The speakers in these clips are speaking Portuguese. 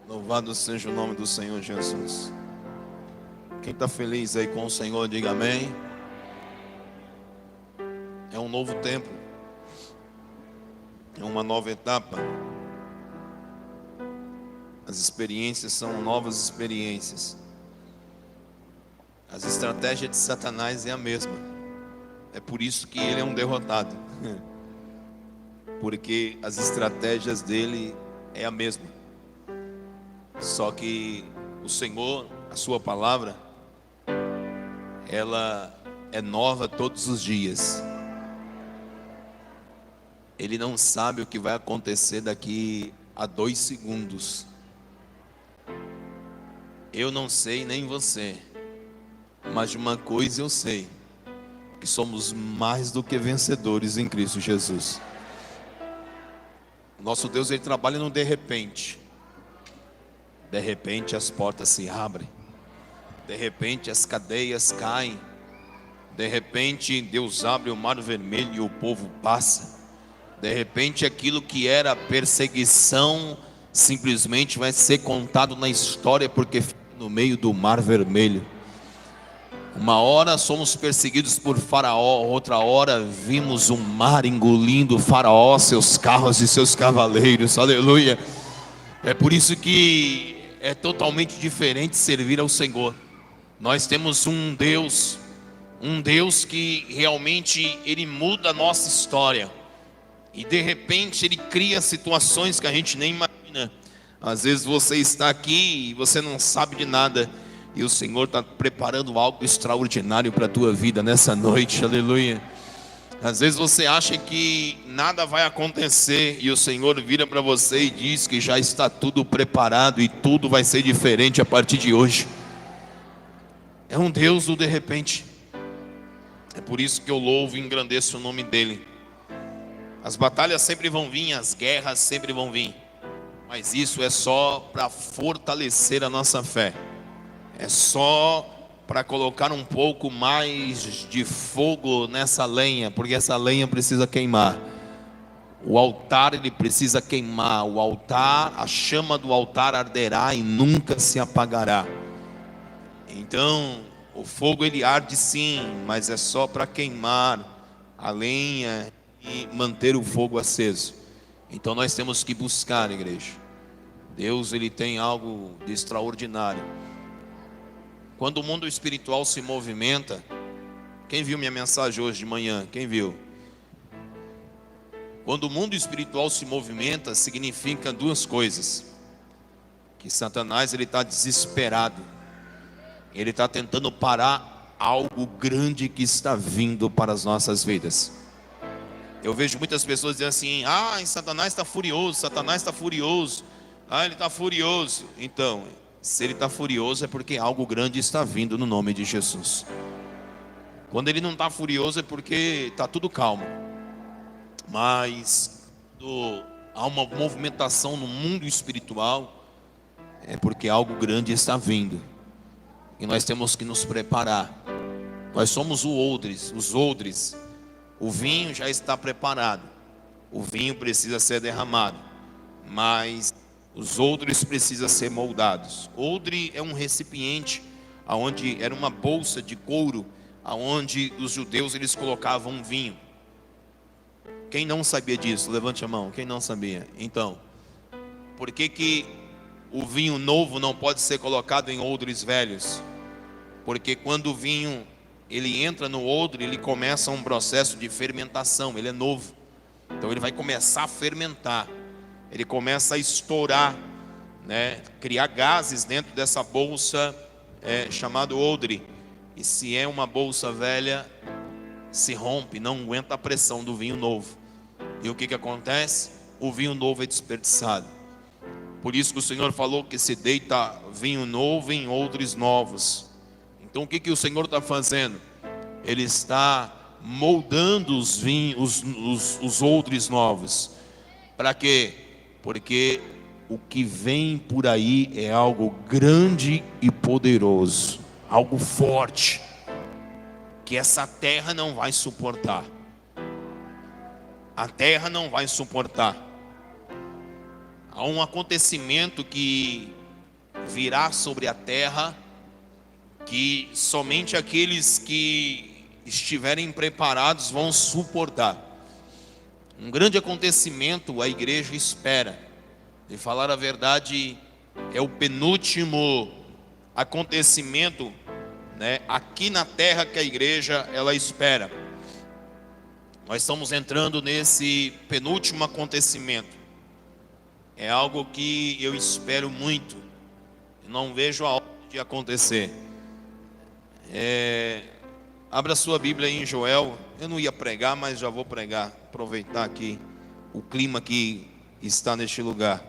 Louvado seja o nome do Senhor Jesus. Quem está feliz aí com o Senhor, diga amém. É um novo tempo, é uma nova etapa. As experiências são novas experiências. As estratégias de Satanás é a mesma. É por isso que ele é um derrotado. Porque as estratégias dele é a mesma. Só que o Senhor, a sua palavra, ela é nova todos os dias. Ele não sabe o que vai acontecer daqui a 2 segundos. Eu não sei, nem você. Mas de uma coisa eu sei: que somos mais do que vencedores em Cristo Jesus. Nosso Deus, ele trabalha no de repente. De repente as portas se abrem. De repente as cadeias caem. De repente Deus abre o mar vermelho e o povo passa. De repente aquilo que era perseguição simplesmente vai ser contado na história, porque fica no meio do mar vermelho. Uma hora somos perseguidos por Faraó, outra hora vimos o mar engolindo Faraó, seus carros e seus cavaleiros. Aleluia. É por isso que é totalmente diferente servir ao Senhor. Nós temos um Deus que realmente ele muda a nossa história. E de repente ele cria situações que a gente nem imagina. Às vezes você está aqui e você não sabe de nada, e o Senhor está preparando algo extraordinário para a tua vida nessa noite. Aleluia. Às vezes você acha que nada vai acontecer, e o Senhor vira para você e diz que já está tudo preparado e tudo vai ser diferente a partir de hoje. É um Deus do de repente. É por isso que eu louvo e engrandeço o nome dele. As batalhas sempre vão vir, as guerras sempre vão vir, mas isso é só para fortalecer a nossa fé. É só para colocar um pouco mais de fogo nessa lenha, porque essa lenha precisa queimar. O altar ele precisa queimar. O altar, a chama do altar arderá e nunca se apagará. Então, o fogo ele arde sim, mas é só para queimar a lenha e manter o fogo aceso. Então nós temos que buscar, igreja. Deus ele tem algo de extraordinário. Quando o mundo espiritual se movimenta, quem viu minha mensagem hoje de manhã? Quem viu? Quando o mundo espiritual se movimenta, significa duas coisas: que Satanás ele está desesperado, ele está tentando parar algo grande que está vindo para as nossas vidas. Eu vejo muitas pessoas dizendo assim: Satanás está furioso, Satanás está furioso, ele está furioso. Então, se ele está furioso é porque algo grande está vindo no nome de Jesus. Quando ele não está furioso é porque está tudo calmo. Mas há uma movimentação no mundo espiritual, é porque algo grande está vindo. E nós temos que nos preparar. Nós somos os odres. O vinho já está preparado. O vinho precisa ser derramado, mas os odres precisam ser moldados. Odre é um recipiente onde era uma bolsa de couro, aonde os judeus eles colocavam vinho. Quem não sabia disso? Levante a mão. Quem não sabia? Então, por que o vinho novo não pode ser colocado em odres velhos? Porque quando o vinho ele entra no odre, ele começa um processo de fermentação. Ele é novo, então ele vai começar a fermentar. Ele começa a estourar, né? Criar gases dentro dessa bolsa chamado odre. E se é uma bolsa velha, se rompe, não aguenta a pressão do vinho novo. E o que acontece? O vinho novo é desperdiçado. Por isso que o Senhor falou que se deita vinho novo em odres novos. Então o que o Senhor está fazendo? Ele está moldando os vinhos, os odres novos. Para quê? Porque o que vem por aí é algo grande e poderoso, algo forte, que essa terra não vai suportar. A terra não vai suportar. Há um acontecimento que virá sobre a terra, que somente aqueles que estiverem preparados vão suportar. Um grande acontecimento a igreja espera. E falar a verdade, é o penúltimo acontecimento, né, aqui na terra que a igreja ela espera. Nós estamos entrando nesse penúltimo acontecimento. É algo que eu espero muito. Não vejo a hora de acontecer. Abra sua Bíblia aí em Joel. Eu não ia pregar, mas já vou pregar. Aproveitar aqui o clima que está neste lugar.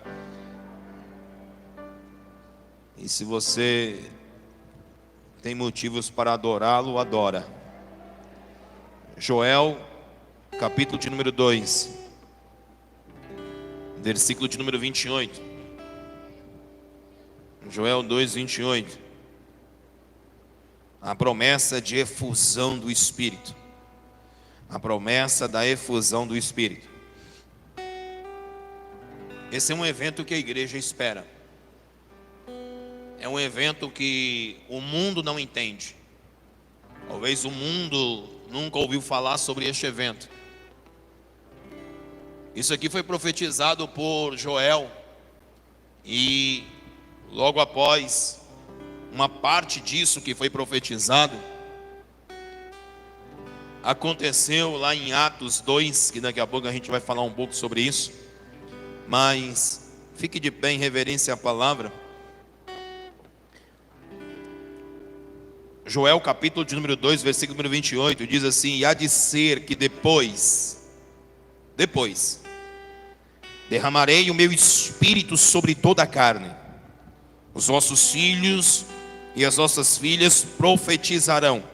E se você tem motivos para adorá-lo, adora. Joel, capítulo de número 2, versículo de número 28. Joel 2, 28. A promessa de efusão do Espírito. A promessa da efusão do Espírito. Esse é um evento que a igreja espera. É um evento que o mundo não entende. Talvez o mundo nunca ouviu falar sobre este evento. Isso aqui foi profetizado por Joel. E logo após uma parte disso que foi profetizado, aconteceu lá em Atos 2, que daqui a pouco a gente vai falar um pouco sobre isso. Mas fique de pé em reverência à palavra. Joel capítulo de número 2, versículo número 28, diz assim: e há de ser que depois, derramarei o meu espírito sobre toda a carne. Os vossos filhos e as vossas filhas profetizarão.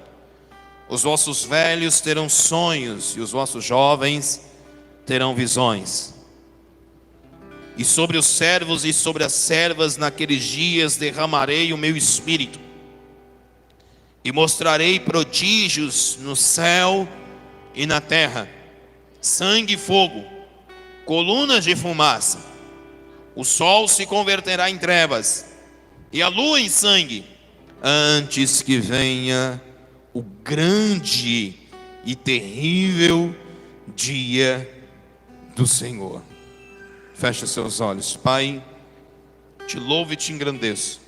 Os vossos velhos terão sonhos e os vossos jovens terão visões. E sobre os servos e sobre as servas naqueles dias derramarei o meu espírito. E mostrarei prodígios no céu e na terra, sangue e fogo, colunas de fumaça. O sol se converterá em trevas e a lua em sangue, antes que venha o grande e terrível dia do Senhor. Feche seus olhos. Pai, te louvo e te engrandeço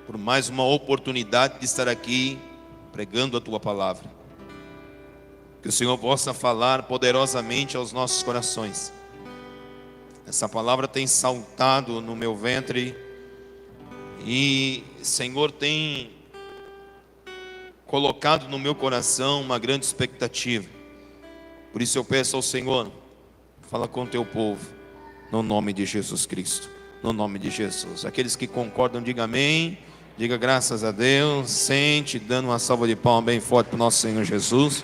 por mais uma oportunidade de estar aqui pregando a tua palavra. Que o Senhor possa falar poderosamente aos nossos corações. Essa palavra tem saltado no meu ventre e Senhor tem colocado no meu coração uma grande expectativa. Por isso eu peço ao Senhor, fala com o teu povo, no nome de Jesus Cristo, no nome de Jesus. Aqueles que concordam, diga amém. Diga graças a Deus. Sente, dando uma salva de palmas bem forte para o nosso Senhor Jesus.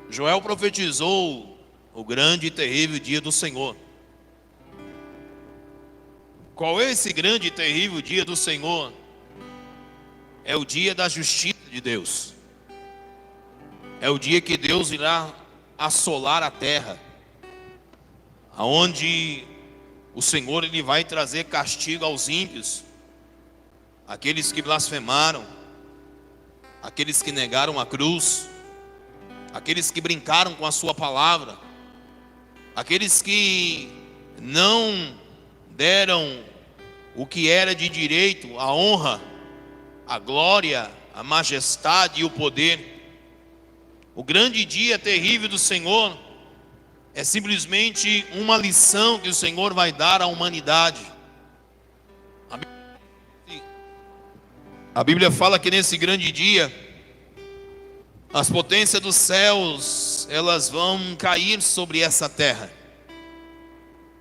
Joel profetizou o grande e terrível dia do Senhor. Qual é esse grande e terrível dia do Senhor? É o dia da justiça de Deus. É o dia que Deus irá assolar a terra, aonde o Senhor ele vai trazer castigo aos ímpios, aqueles que blasfemaram, aqueles que negaram a cruz, aqueles que brincaram com a sua palavra, aqueles que não deram o que era de direito, a honra, a glória, a majestade e o poder. O grande dia terrível do Senhor é simplesmente uma lição que o Senhor vai dar à humanidade. A Bíblia fala que nesse grande dia, as potências dos céus, elas vão cair sobre essa terra.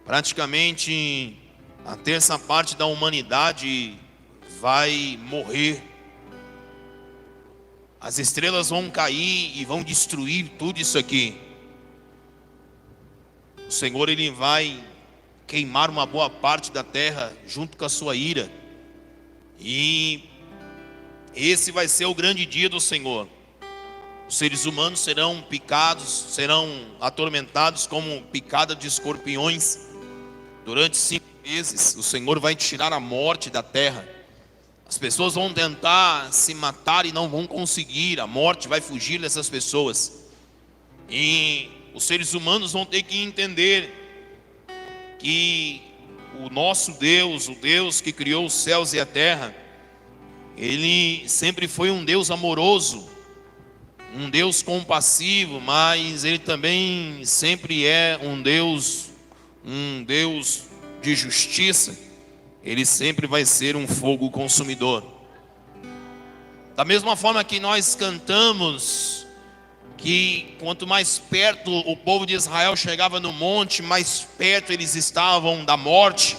Praticamente, a terça parte da humanidade vai morrer. As estrelas vão cair e vão destruir tudo isso aqui. O Senhor ele vai queimar uma boa parte da terra junto com a sua ira. E esse vai ser o grande dia do Senhor. Os seres humanos serão picados, serão atormentados como picada de escorpiões. Durante 5 meses, o Senhor vai tirar a morte da terra. As pessoas vão tentar se matar e não vão conseguir. A morte vai fugir dessas pessoas. E os seres humanos vão ter que entender que o nosso Deus, o Deus que criou os céus e a terra, Ele sempre foi um Deus amoroso, um Deus compassivo, mas Ele também sempre é um Deus de justiça. Ele sempre vai ser um fogo consumidor. Da mesma forma que nós cantamos que quanto mais perto o povo de Israel chegava no monte, mais perto eles estavam da morte.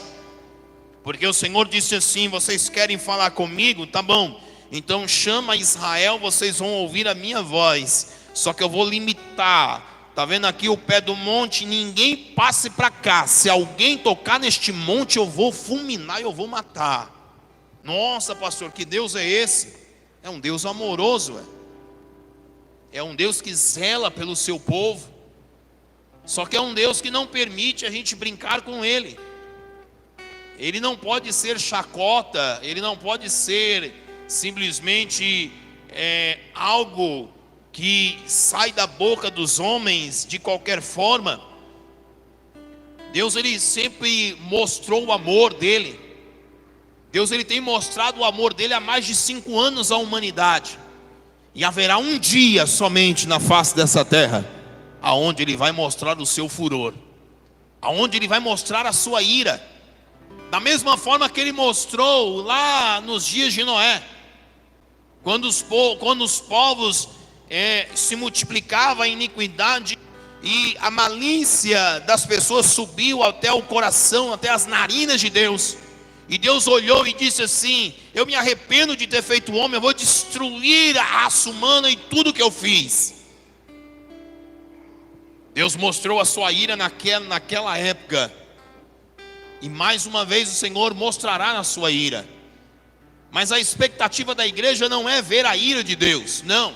Porque o Senhor disse assim: vocês querem falar comigo? Tá bom, então chama Israel, vocês vão ouvir a minha voz. Só que eu vou limitar. Tá vendo aqui o pé do monte? Ninguém passe para cá. Se alguém tocar neste monte, eu vou fulminar, eu vou matar. Nossa, pastor, que Deus é esse? É um Deus amoroso, é um Deus que zela pelo seu povo. Só que é um Deus que não permite a gente brincar com Ele. Ele não pode ser chacota, Ele não pode ser simplesmente algo que sai da boca dos homens de qualquer forma. Deus, Ele sempre mostrou o amor dEle. Deus, Ele tem mostrado o amor dEle há mais de 5 anos à humanidade. E haverá um dia somente na face dessa terra aonde Ele vai mostrar o seu furor, aonde Ele vai mostrar a sua ira. Da mesma forma que Ele mostrou lá nos dias de Noé, quando os povos se multiplicava a iniquidade e a malícia das pessoas subiu até o coração, até as narinas de Deus. E Deus olhou e disse assim: eu me arrependo de ter feito o homem, eu vou destruir a raça humana e tudo que eu fiz. Deus mostrou a sua ira naquela época. E mais uma vez o Senhor mostrará na sua ira. Mas a expectativa da igreja não é ver a ira de Deus, não.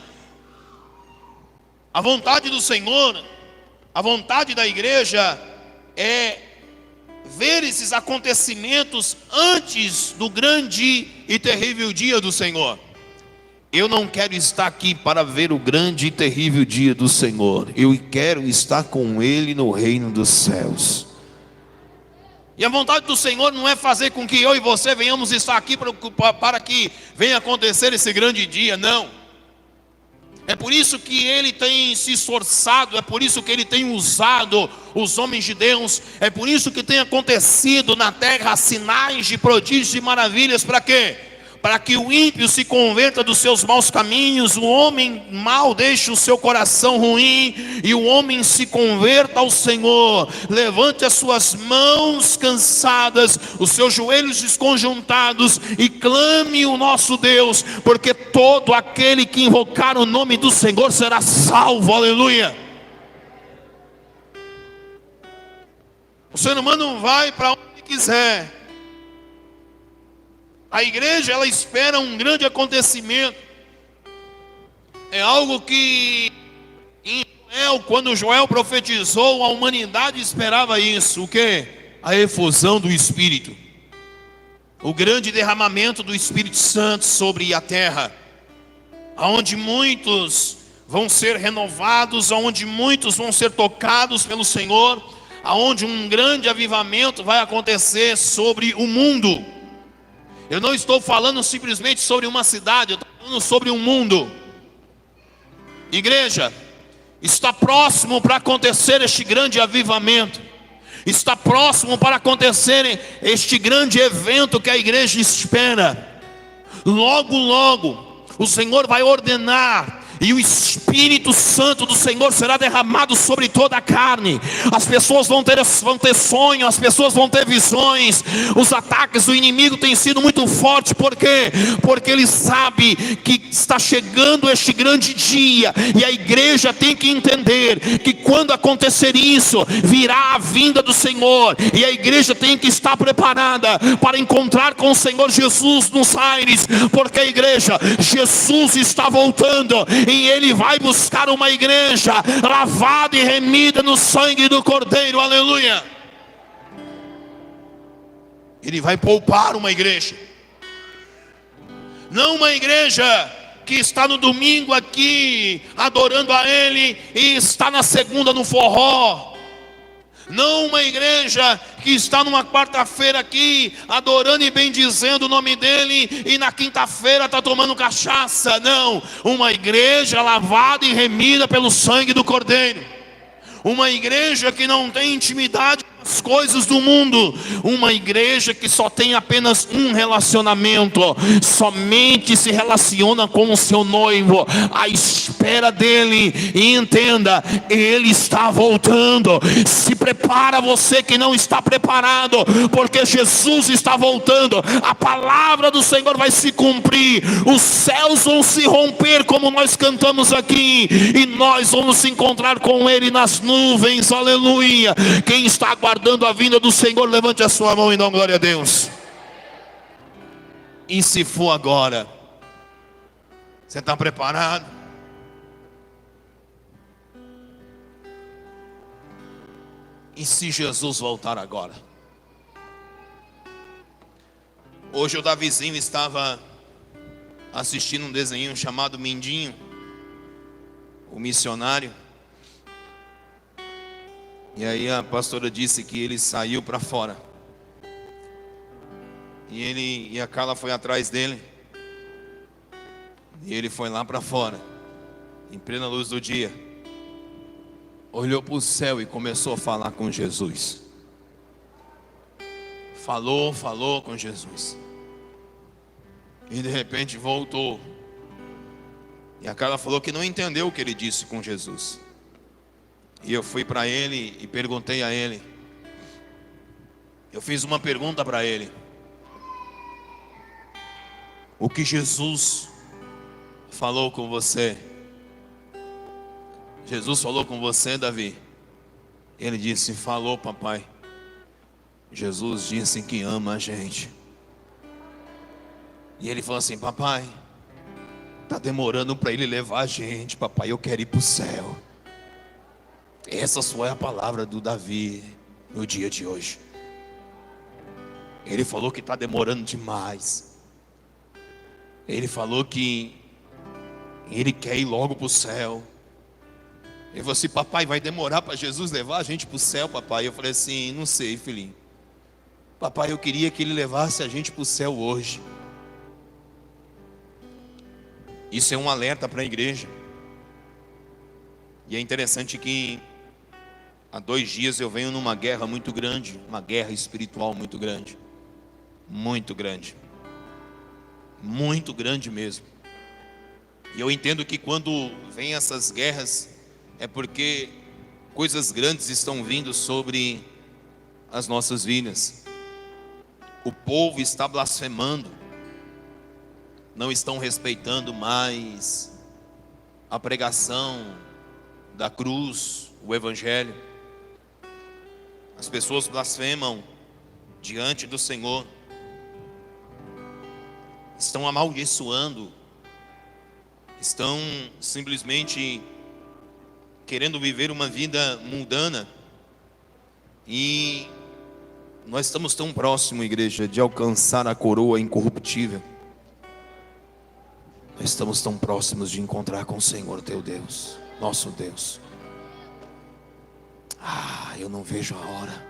A vontade do Senhor, a vontade da igreja é ver esses acontecimentos antes do grande e terrível dia do Senhor. Eu não quero estar aqui para ver o grande e terrível dia do Senhor. Eu quero estar com Ele no reino dos céus. E a vontade do Senhor não é fazer com que eu e você venhamos estar aqui para que venha acontecer esse grande dia, não. É por isso que Ele tem se esforçado, é por isso que Ele tem usado os homens de Deus, é por isso que tem acontecido na terra sinais de prodígios e maravilhas. Para quê? Para que o ímpio se converta dos seus maus caminhos, o homem mau deixe o seu coração ruim e o homem se converta ao Senhor. Levante as suas mãos cansadas, os seus joelhos desconjuntados e clame o nosso Deus, porque todo aquele que invocar o nome do Senhor será salvo. Aleluia. O ser humano vai para onde quiser. A igreja, ela espera um grande acontecimento. É algo que em Joel, quando Joel profetizou, a humanidade esperava isso. O quê? A efusão do Espírito. O grande derramamento do Espírito Santo sobre a terra, aonde muitos vão ser renovados, aonde muitos vão ser tocados pelo Senhor, aonde um grande avivamento vai acontecer sobre o mundo. Eu não estou falando simplesmente sobre uma cidade, eu estou falando sobre um mundo. Igreja, está próximo para acontecer este grande avivamento. Está próximo para acontecer este grande evento que a igreja espera. Logo, logo, o Senhor vai ordenar e o Espírito Santo do Senhor será derramado sobre toda a carne. As pessoas vão ter sonhos, as pessoas vão ter visões. Os ataques do inimigo têm sido muito fortes. Por quê? Porque ele sabe que está chegando este grande dia, e a igreja tem que entender que quando acontecer isso, virá a vinda do Senhor, e a igreja tem que estar preparada para encontrar com o Senhor Jesus nos aires. Porque a igreja, Jesus está voltando, e Ele vai buscar uma igreja lavada e remida no sangue do Cordeiro. Aleluia. Ele vai poupar uma igreja. Não uma igreja que está no domingo aqui adorando a Ele e está na segunda no forró. Não uma igreja que está numa quarta-feira aqui adorando e bendizendo o nome dEle e na quinta-feira está tomando cachaça. Não, uma igreja lavada e remida pelo sangue do Cordeiro. Uma igreja que não tem intimidade com as coisas do mundo. Uma igreja que só tem apenas um relacionamento. Somente se relaciona com o seu noivo, à espera dele. E entenda, ele está voltando. Se prepara você que não está preparado, porque Jesus está voltando. A palavra do Senhor vai se cumprir. Os céus vão se romper, como nós cantamos aqui, e nós vamos se encontrar com Ele nas nuvens. Aleluia. Quem está aguardando a vinda do Senhor, levante a sua mão e dá glória a Deus. E se for agora, você está preparado? E se Jesus voltar agora? Hoje o Davizinho estava assistindo um desenho chamado Mindinho, o missionário. E aí a pastora disse que ele saiu para fora. E a Carla foi atrás dele. E ele foi lá para fora, em plena luz do dia. Olhou para o céu e começou a falar com Jesus. Falou com Jesus. E de repente voltou. E a Carla falou que não entendeu o que ele disse com Jesus. E eu fui para ele e perguntei a ele. Eu fiz uma pergunta para ele. O que Jesus falou com você? Jesus falou com você, Davi? Ele disse, falou, papai. Jesus disse que ama a gente. E ele falou assim, papai, está demorando para ele levar a gente, papai, eu quero ir para o céu. Essa só é a palavra do Davi no dia de hoje. Ele falou que está demorando demais. Ele falou que ele quer ir logo para o céu. Ele falou assim, papai, vai demorar para Jesus levar a gente para o céu, papai? Eu falei assim, não sei, filhinho. Papai, eu queria que ele levasse a gente para o céu hoje. Isso é um alerta para a igreja. E é interessante que há 2 dias eu venho numa guerra muito grande, uma guerra espiritual muito grande. Muito grande. Muito grande mesmo. E eu entendo que quando vem essas guerras, é porque coisas grandes estão vindo sobre as nossas vidas. O povo está blasfemando. Não estão respeitando mais a pregação da cruz, o evangelho. As pessoas blasfemam diante do Senhor. Estão amaldiçoando. Estão simplesmente querendo viver uma vida mundana. E nós estamos tão próximos, igreja, de alcançar a coroa incorruptível. Nós estamos tão próximos de encontrar com o Senhor teu Deus, nosso Deus. Eu não vejo a hora.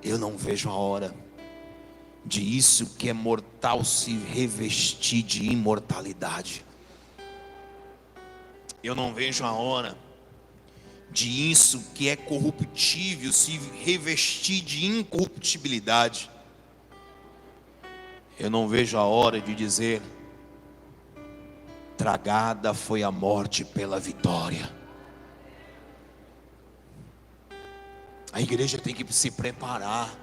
Eu não vejo a hora de isso que é mortal se revestir de imortalidade. Eu não vejo a hora de isso que é corruptível se revestir de incorruptibilidade. Eu não vejo a hora de dizer, tragada foi a morte pela vitória. A igreja tem que se preparar.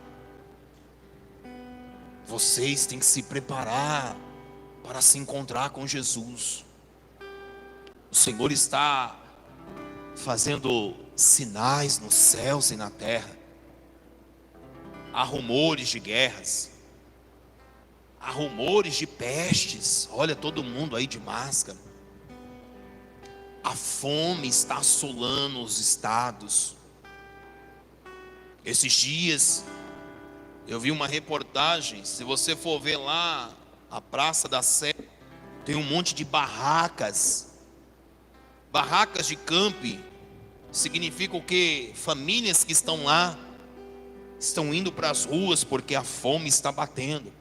Vocês têm que se preparar para se encontrar com Jesus. O Senhor está fazendo sinais nos céus e na terra. Há rumores de guerras. Há rumores de pestes. Olha todo mundo aí de máscara. A fome está assolando os estados. Esses dias eu vi uma reportagem, se você for ver lá a Praça da Sé, tem um monte de barracas de camping. Significa o quê? Famílias que estão lá estão indo para as ruas porque a fome está batendo.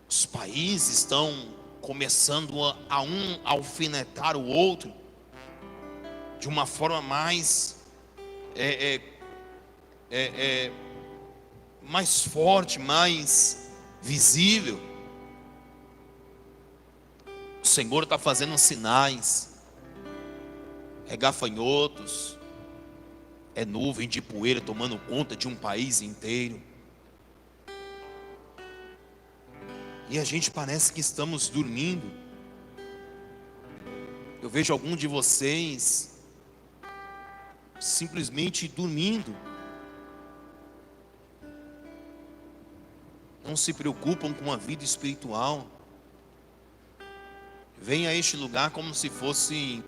Os países estão começando a um alfinetar o outro de uma forma mais mais forte, mais visível. O Senhor está fazendo sinais. É gafanhotos, é nuvem de poeira tomando conta de um país inteiro. E a gente parece que estamos dormindo. Eu vejo algum de vocês simplesmente dormindo. Não se preocupam com a vida espiritual. Vêm a este lugar como se fosse,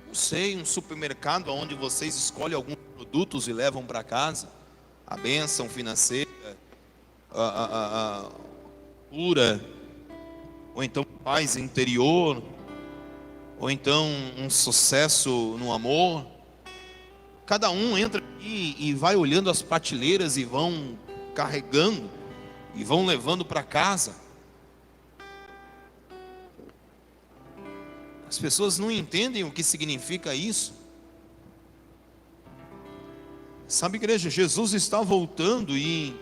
não sei, um supermercado onde vocês escolhem alguns produtos e levam para casa. A bênção financeira, a cura, ou então paz interior, ou então um sucesso no amor. Cada um entra aqui e vai olhando as prateleiras e vão carregando e vão levando para casa. As pessoas não entendem o que significa isso. Sabe, igreja, Jesus está voltando. E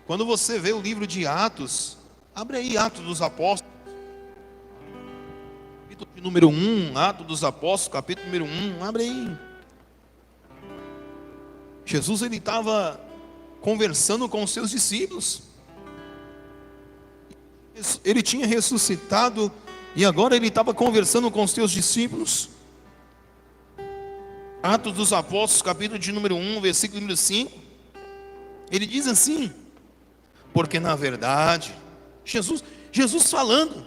quando você vê o livro de Atos, abre aí Atos dos Apóstolos, capítulo número 1, Atos dos Apóstolos, capítulo número 1, abre aí. Jesus, ele estava conversando com os seus discípulos. Ele tinha ressuscitado e agora ele estava conversando com os seus discípulos. Atos dos Apóstolos, capítulo de número 1, versículo número 5. Ele diz assim: porque na verdade, Jesus falando,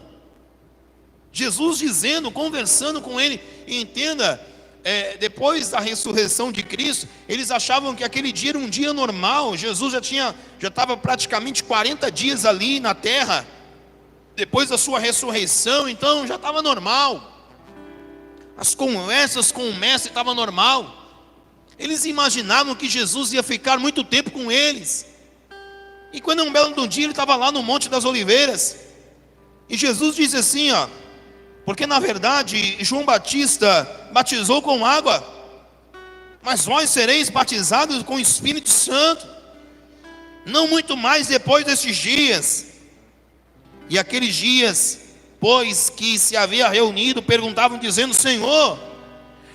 Jesus dizendo, conversando com ele. E entenda, depois da ressurreição de Cristo, eles achavam que aquele dia era um dia normal. Jesus já estava praticamente 40 dias ali na terra, depois da sua ressurreição, então já estava normal. As conversas com o mestre estavam normal. Eles imaginavam que Jesus ia ficar muito tempo com eles. E quando um belo dia ele estava lá no Monte das Oliveiras, e Jesus disse assim, porque na verdade João Batista batizou com água, mas vós sereis batizados com o Espírito Santo, não muito mais depois desses dias. E aqueles dias, pois que se havia reunido, perguntavam dizendo: Senhor,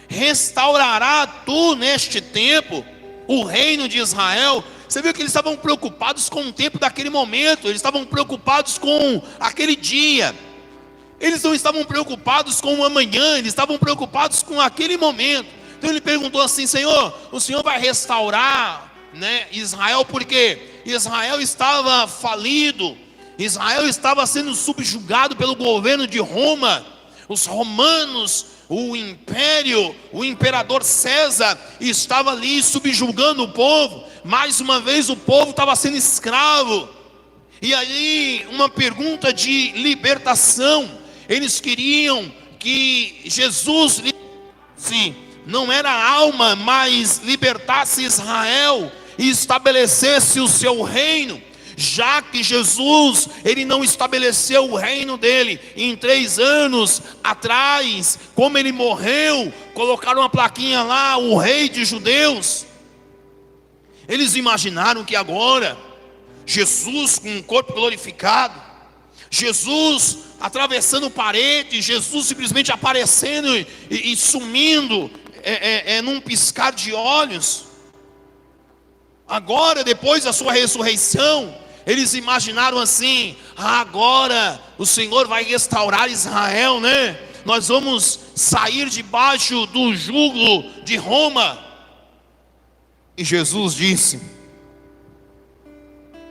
restaurará tu neste tempo o reino de Israel? Você viu que eles estavam preocupados com o tempo daquele momento, eles estavam preocupados com aquele dia. Eles não estavam preocupados com o amanhã, eles estavam preocupados com aquele momento. Então ele perguntou assim: Senhor, o Senhor vai restaurar, Israel? Porque Israel estava falido, Israel estava sendo subjugado pelo governo de Roma. Os romanos, o império, o imperador César estava ali subjugando o povo. Mais uma vez o povo estava sendo escravo. E aí uma pergunta de libertação. Eles queriam que Jesus, não era a alma, mas libertasse Israel e estabelecesse o seu reino. Já que Jesus, ele não estabeleceu o reino dele em 3 anos atrás, como ele morreu, colocaram uma plaquinha lá, o rei de judeus. Eles imaginaram que agora, Jesus com o corpo glorificado, Jesus atravessando paredes, Jesus simplesmente aparecendo e sumindo, num piscar de olhos. Agora, depois da sua ressurreição, eles imaginaram assim: agora o Senhor vai restaurar Israel, nós vamos sair debaixo do jugo de Roma. E Jesus disse: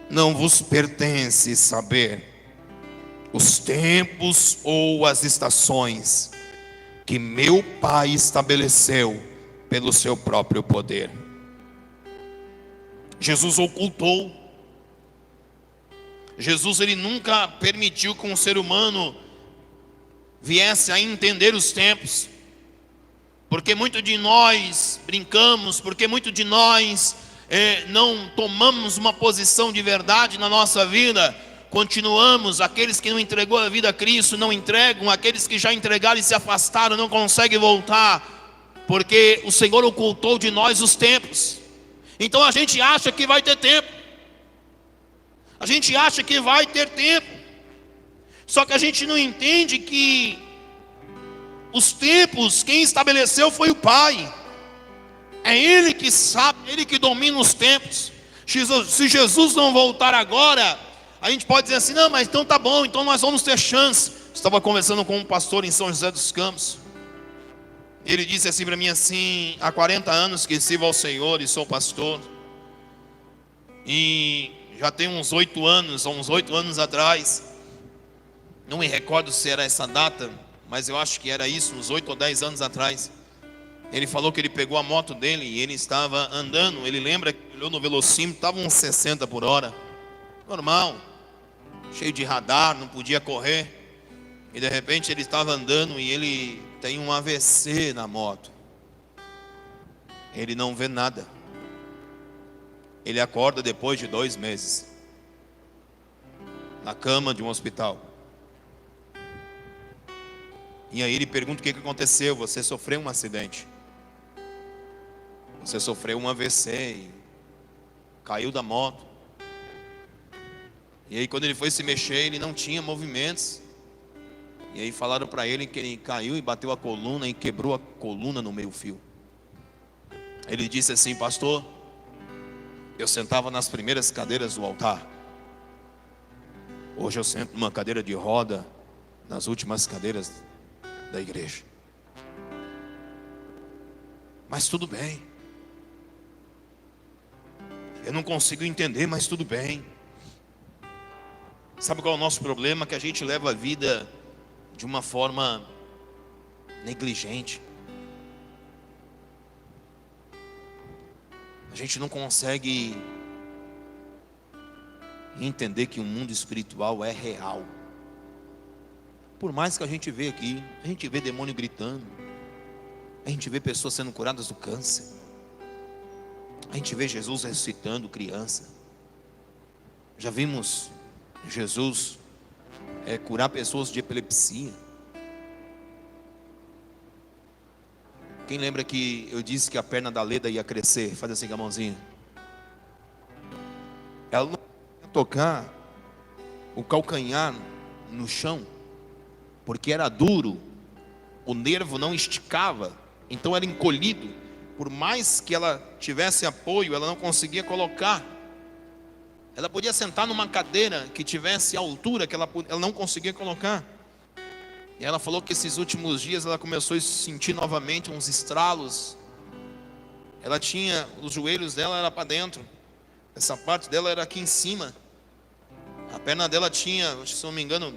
não vos pertence saber os tempos ou as estações que meu Pai estabeleceu pelo seu próprio poder. Jesus ocultou. Jesus, ele nunca permitiu que um ser humano viesse a entender os tempos. Porque muito de nós brincamos, porque muito de nós não tomamos uma posição de verdade na nossa vida. Continuamos, aqueles que não entregou a vida a Cristo não entregam, aqueles que já entregaram e se afastaram não conseguem voltar, porque o Senhor ocultou de nós os tempos. Então a gente acha que vai ter tempo, a gente acha que vai ter tempo, só que a gente não entende que os tempos, quem estabeleceu foi o Pai. É Ele que sabe, Ele que domina os tempos. Se Jesus não voltar agora, a gente pode dizer assim, não, mas então tá bom, então nós vamos ter chance. Estava conversando com um pastor em São José dos Campos. Ele disse assim para mim assim, há 40 anos que sirvo ao Senhor e sou pastor. E já tem uns 8 anos atrás, não me recordo se era essa data, mas eu acho que era isso, uns 8 ou 10 anos atrás. Ele falou que ele pegou a moto dele e ele estava andando. Ele lembra que olhou no velocímetro, estava uns 60 por hora. Normal, cheio de radar, não podia correr. E de repente ele estava andando e ele tem um AVC na moto. Ele não vê nada. Ele acorda depois de 2 meses, na cama de um hospital. E aí ele pergunta o que aconteceu. Você sofreu um acidente, você sofreu um AVC e caiu da moto. E aí quando ele foi se mexer, ele não tinha movimentos. E aí falaram para ele que ele caiu e bateu a coluna e quebrou a coluna no meio fio. Ele disse assim, pastor, eu sentava nas primeiras cadeiras do altar. Hoje eu sento numa cadeira de roda, nas últimas cadeiras da igreja. Mas tudo bem. Eu não consigo entender, mas tudo bem. Sabe qual é o nosso problema? Que a gente leva a vida de uma forma negligente. A gente não consegue entender que o mundo espiritual é real. Por mais que a gente vê aqui, a gente vê demônio gritando, a gente vê pessoas sendo curadas do câncer, a gente vê Jesus ressuscitando criança. Já vimos Jesus curar pessoas de epilepsia. Quem lembra que eu disse que a perna da Leda ia crescer? Faz assim com a mãozinha. Ela não ia tocar o calcanhar no chão, porque era duro, o nervo não esticava, então era encolhido. Por mais que ela tivesse apoio, ela não conseguia colocar. Ela podia sentar numa cadeira que tivesse a altura que ela não conseguia colocar. E ela falou que esses últimos dias ela começou a sentir novamente uns estralos. Ela tinha, os joelhos dela era para dentro, essa parte dela era aqui em cima. A perna dela tinha, se não me engano,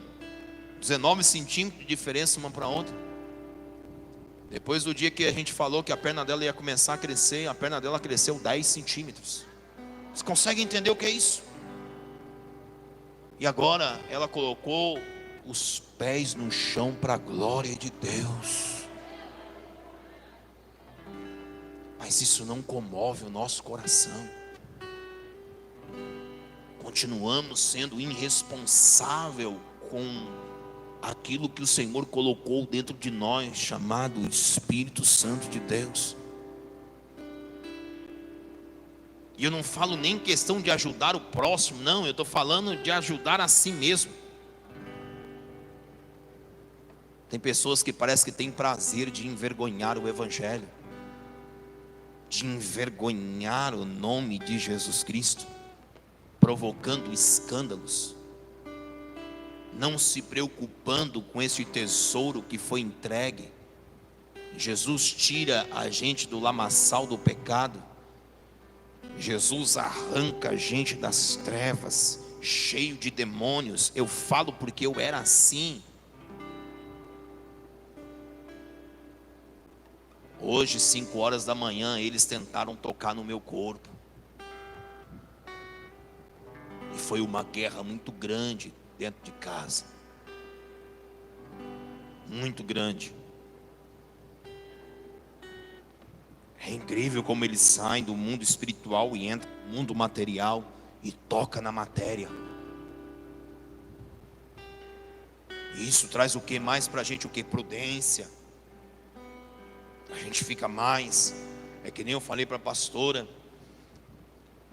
19 centímetros de diferença uma para outra. Depois do dia que a gente falou que a perna dela ia começar a crescer, a perna dela cresceu 10 centímetros. Você consegue entender o que é isso? E agora ela colocou os pés no chão para a glória de Deus. Mas isso não comove o nosso coração. Continuamos sendo irresponsável com aquilo que o Senhor colocou dentro de nós, chamado Espírito Santo de Deus. E eu não falo nem questão de ajudar o próximo, não, eu estou falando de ajudar a si mesmo. Tem pessoas que parece que têm prazer de envergonhar o Evangelho, de envergonhar o nome de Jesus Cristo, provocando escândalos, não se preocupando com esse tesouro que foi entregue. Jesus tira a gente do lamaçal do pecado. Jesus arranca a gente das trevas, cheio de demônios. Eu falo porque eu era assim. Hoje, 5 horas da manhã, eles tentaram tocar no meu corpo. E foi uma guerra muito grande dentro de casa. Muito grande. É incrível como eles saem do mundo espiritual e entram no mundo material e toca na matéria. E isso traz o que mais pra gente? O que? Prudência. A gente fica mais. É que nem eu falei para a pastora.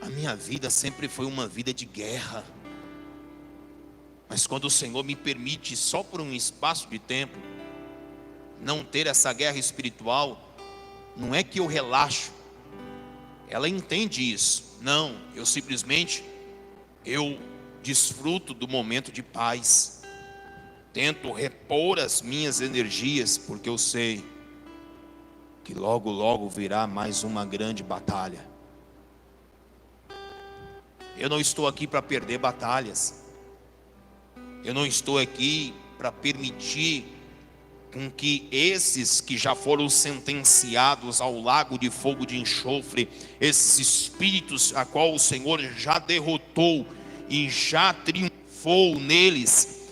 A minha vida sempre foi uma vida de guerra. Mas quando o Senhor me permite, só por um espaço de tempo, não ter essa guerra espiritual, não é que eu relaxo. Ela entende isso. Não, eu simplesmente, eu desfruto do momento de paz. Tento repor as minhas energias, porque eu sei que logo, logo virá mais uma grande batalha. Eu não estou aqui para perder batalhas. Eu não estou aqui para permitir com que esses que já foram sentenciados ao lago de fogo de enxofre, esses espíritos a qual o Senhor já derrotou e já triunfou neles,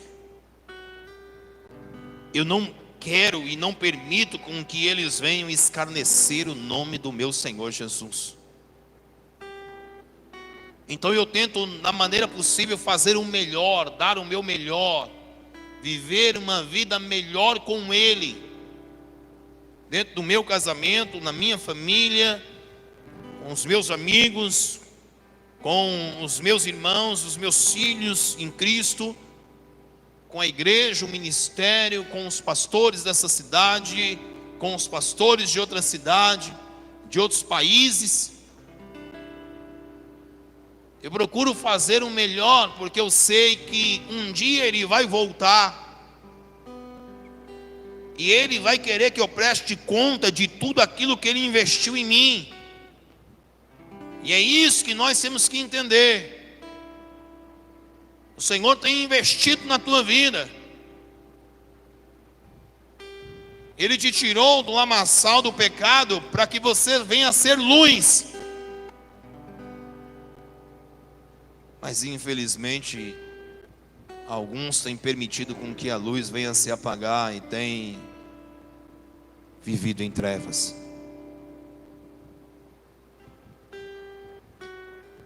eu não quero e não permito com que eles venham escarnecer o nome do meu Senhor Jesus. Então eu tento, da maneira possível, fazer o melhor, dar o meu melhor, viver uma vida melhor com Ele, dentro do meu casamento, na minha família, com os meus amigos, com os meus irmãos, os meus filhos em Cristo, com a igreja, o ministério, com os pastores dessa cidade, com os pastores de outra cidade, de outros países. Eu procuro fazer o melhor, porque eu sei que um dia Ele vai voltar. E Ele vai querer que eu preste conta de tudo aquilo que Ele investiu em mim. E é isso que nós temos que entender. O Senhor tem investido na tua vida. Ele te tirou do lamaçal do pecado para que você venha a ser luz. Mas infelizmente, alguns têm permitido com que a luz venha a se apagar e têm vivido em trevas.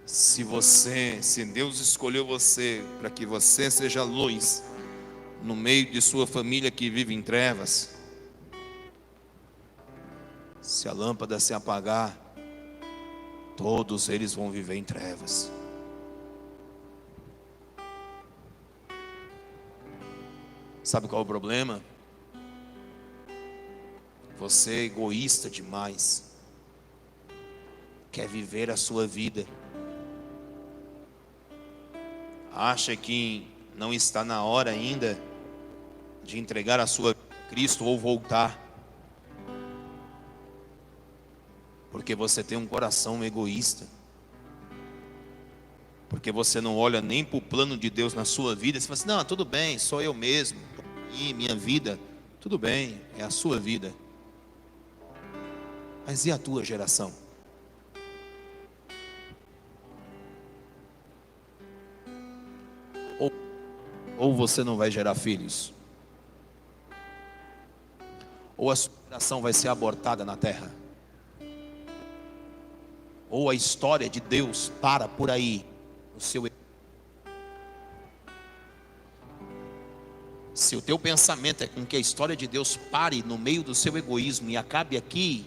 Se Deus escolheu você para que você seja luz no meio de sua família que vive em trevas, se a lâmpada se apagar, todos eles vão viver em trevas. Sabe qual é o problema? Você é egoísta demais. Quer viver a sua vida. Acha que não está na hora ainda de entregar a sua vida a Cristo ou voltar. Porque você tem um coração egoísta. Porque você não olha nem para o plano de Deus na sua vida. Você fala assim, não, tudo bem, sou eu mesmo. E minha vida, tudo bem, é a sua vida. Mas e a tua geração? Ou você não vai gerar filhos, ou a sua geração vai ser abortada na terra, ou a história de Deus para por aí, o seu. Se o teu pensamento é com que a história de Deus pare no meio do seu egoísmo e acabe aqui,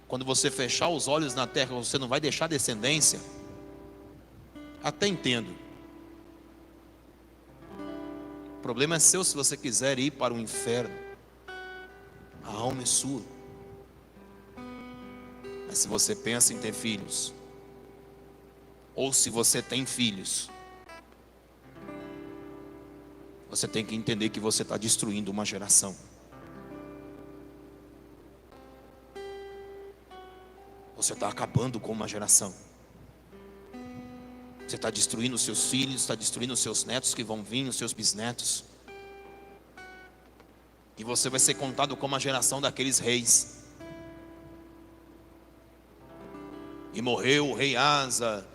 quando você fechar os olhos na terra, você não vai deixar descendência, até entendo. O problema é seu se você quiser ir para o inferno. A alma é sua. Mas se você pensa em ter filhos, ou se você tem filhos, você tem que entender que você está destruindo uma geração. Você está acabando com uma geração. Você está destruindo os seus filhos, está destruindo os seus netos que vão vir, os seus bisnetos. E você vai ser contado como a geração daqueles reis. E morreu o rei Asa,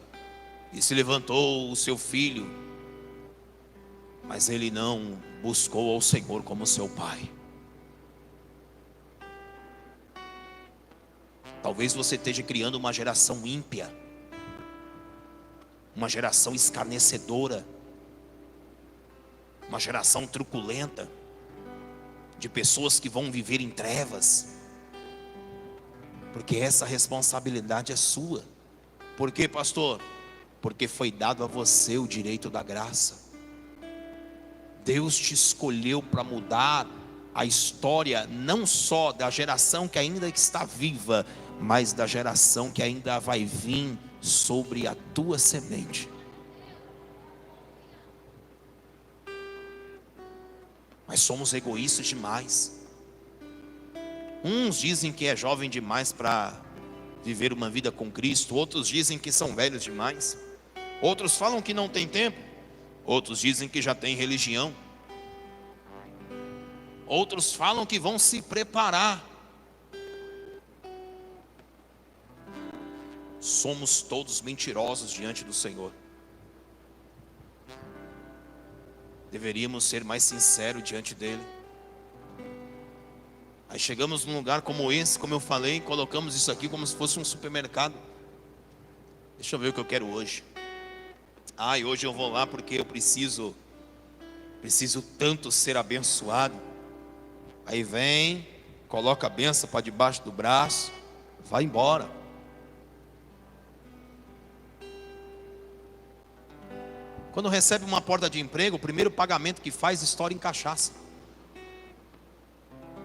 e se levantou o seu filho, mas ele não buscou ao Senhor como seu pai. Talvez você esteja criando uma geração ímpia, uma geração escarnecedora, uma geração truculenta, de pessoas que vão viver em trevas, porque essa responsabilidade é sua. Por quê, pastor? Porque foi dado a você o direito da graça. Deus te escolheu para mudar a história, não só da geração que ainda está viva, mas da geração que ainda vai vir sobre a tua semente. Mas somos egoístas demais. Uns dizem que é jovem demais para viver uma vida com Cristo, outros dizem que são velhos demais, outros falam que não tem tempo, outros dizem que já tem religião, outros falam que vão se preparar. Somos todos mentirosos diante do Senhor. Deveríamos ser mais sinceros diante dele. Aí chegamos num lugar como esse, como eu falei, colocamos isso aqui como se fosse um supermercado. Deixa eu ver o que eu quero hoje. E hoje eu vou lá porque eu preciso tanto ser abençoado. Aí vem, coloca a benção para debaixo do braço, vai embora. Quando recebe uma porta de emprego, o primeiro pagamento que faz, estoura em cachaça.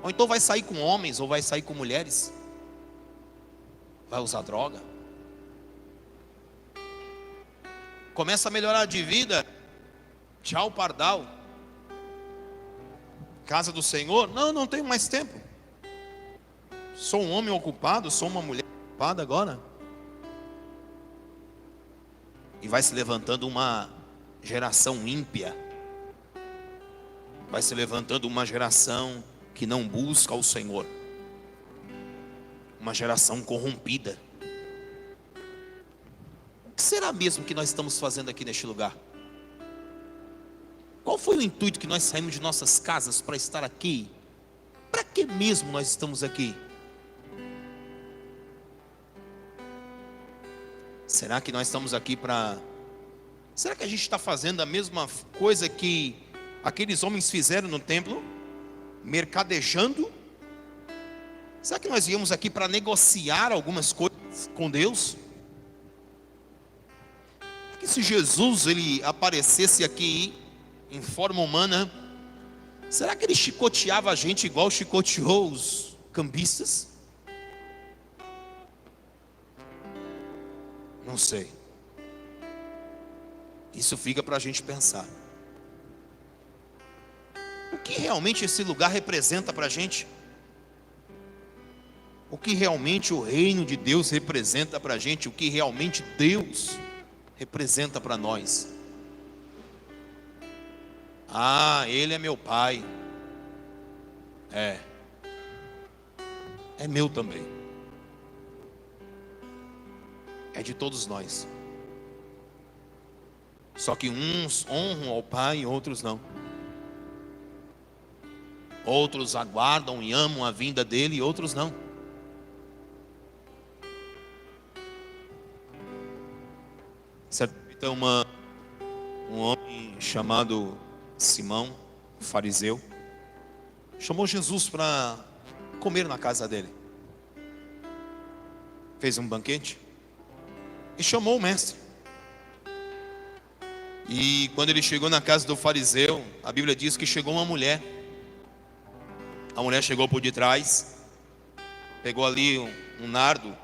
Ou então vai sair com homens, ou vai sair com mulheres. Vai usar droga. Começa a melhorar de vida. Tchau, pardal. Casa do Senhor. Não tenho mais tempo. Sou um homem ocupado, sou uma mulher ocupada agora. E vai se levantando uma geração ímpia. Vai se levantando uma geração que não busca o Senhor, uma geração corrompida. O que será mesmo que nós estamos fazendo aqui neste lugar? Qual foi o intuito que nós saímos de nossas casas para estar aqui? Para que mesmo nós estamos aqui? Será que nós estamos aqui para... Será que a gente está fazendo a mesma coisa que aqueles homens fizeram no templo? Mercadejando? Será que nós viemos aqui para negociar algumas coisas com Deus? Que se Jesus ele aparecesse aqui em forma humana, será que ele chicoteava a gente igual chicoteou os cambistas? Não sei. Isso fica para a gente pensar. O que realmente esse lugar representa para a gente? O que realmente o reino de Deus representa para a gente? O que realmente Deus representa para nós? Ele é meu pai. É meu também. É de todos nós. Só que uns honram ao pai e outros não. Outros aguardam e amam a vinda dele e outros não. Certo? Então um homem chamado Simão, fariseu, chamou Jesus para comer na casa dele. Fez um banquete e chamou o mestre. E quando ele chegou na casa do fariseu, a Bíblia diz que chegou uma mulher. A mulher chegou por detrás, pegou ali um nardo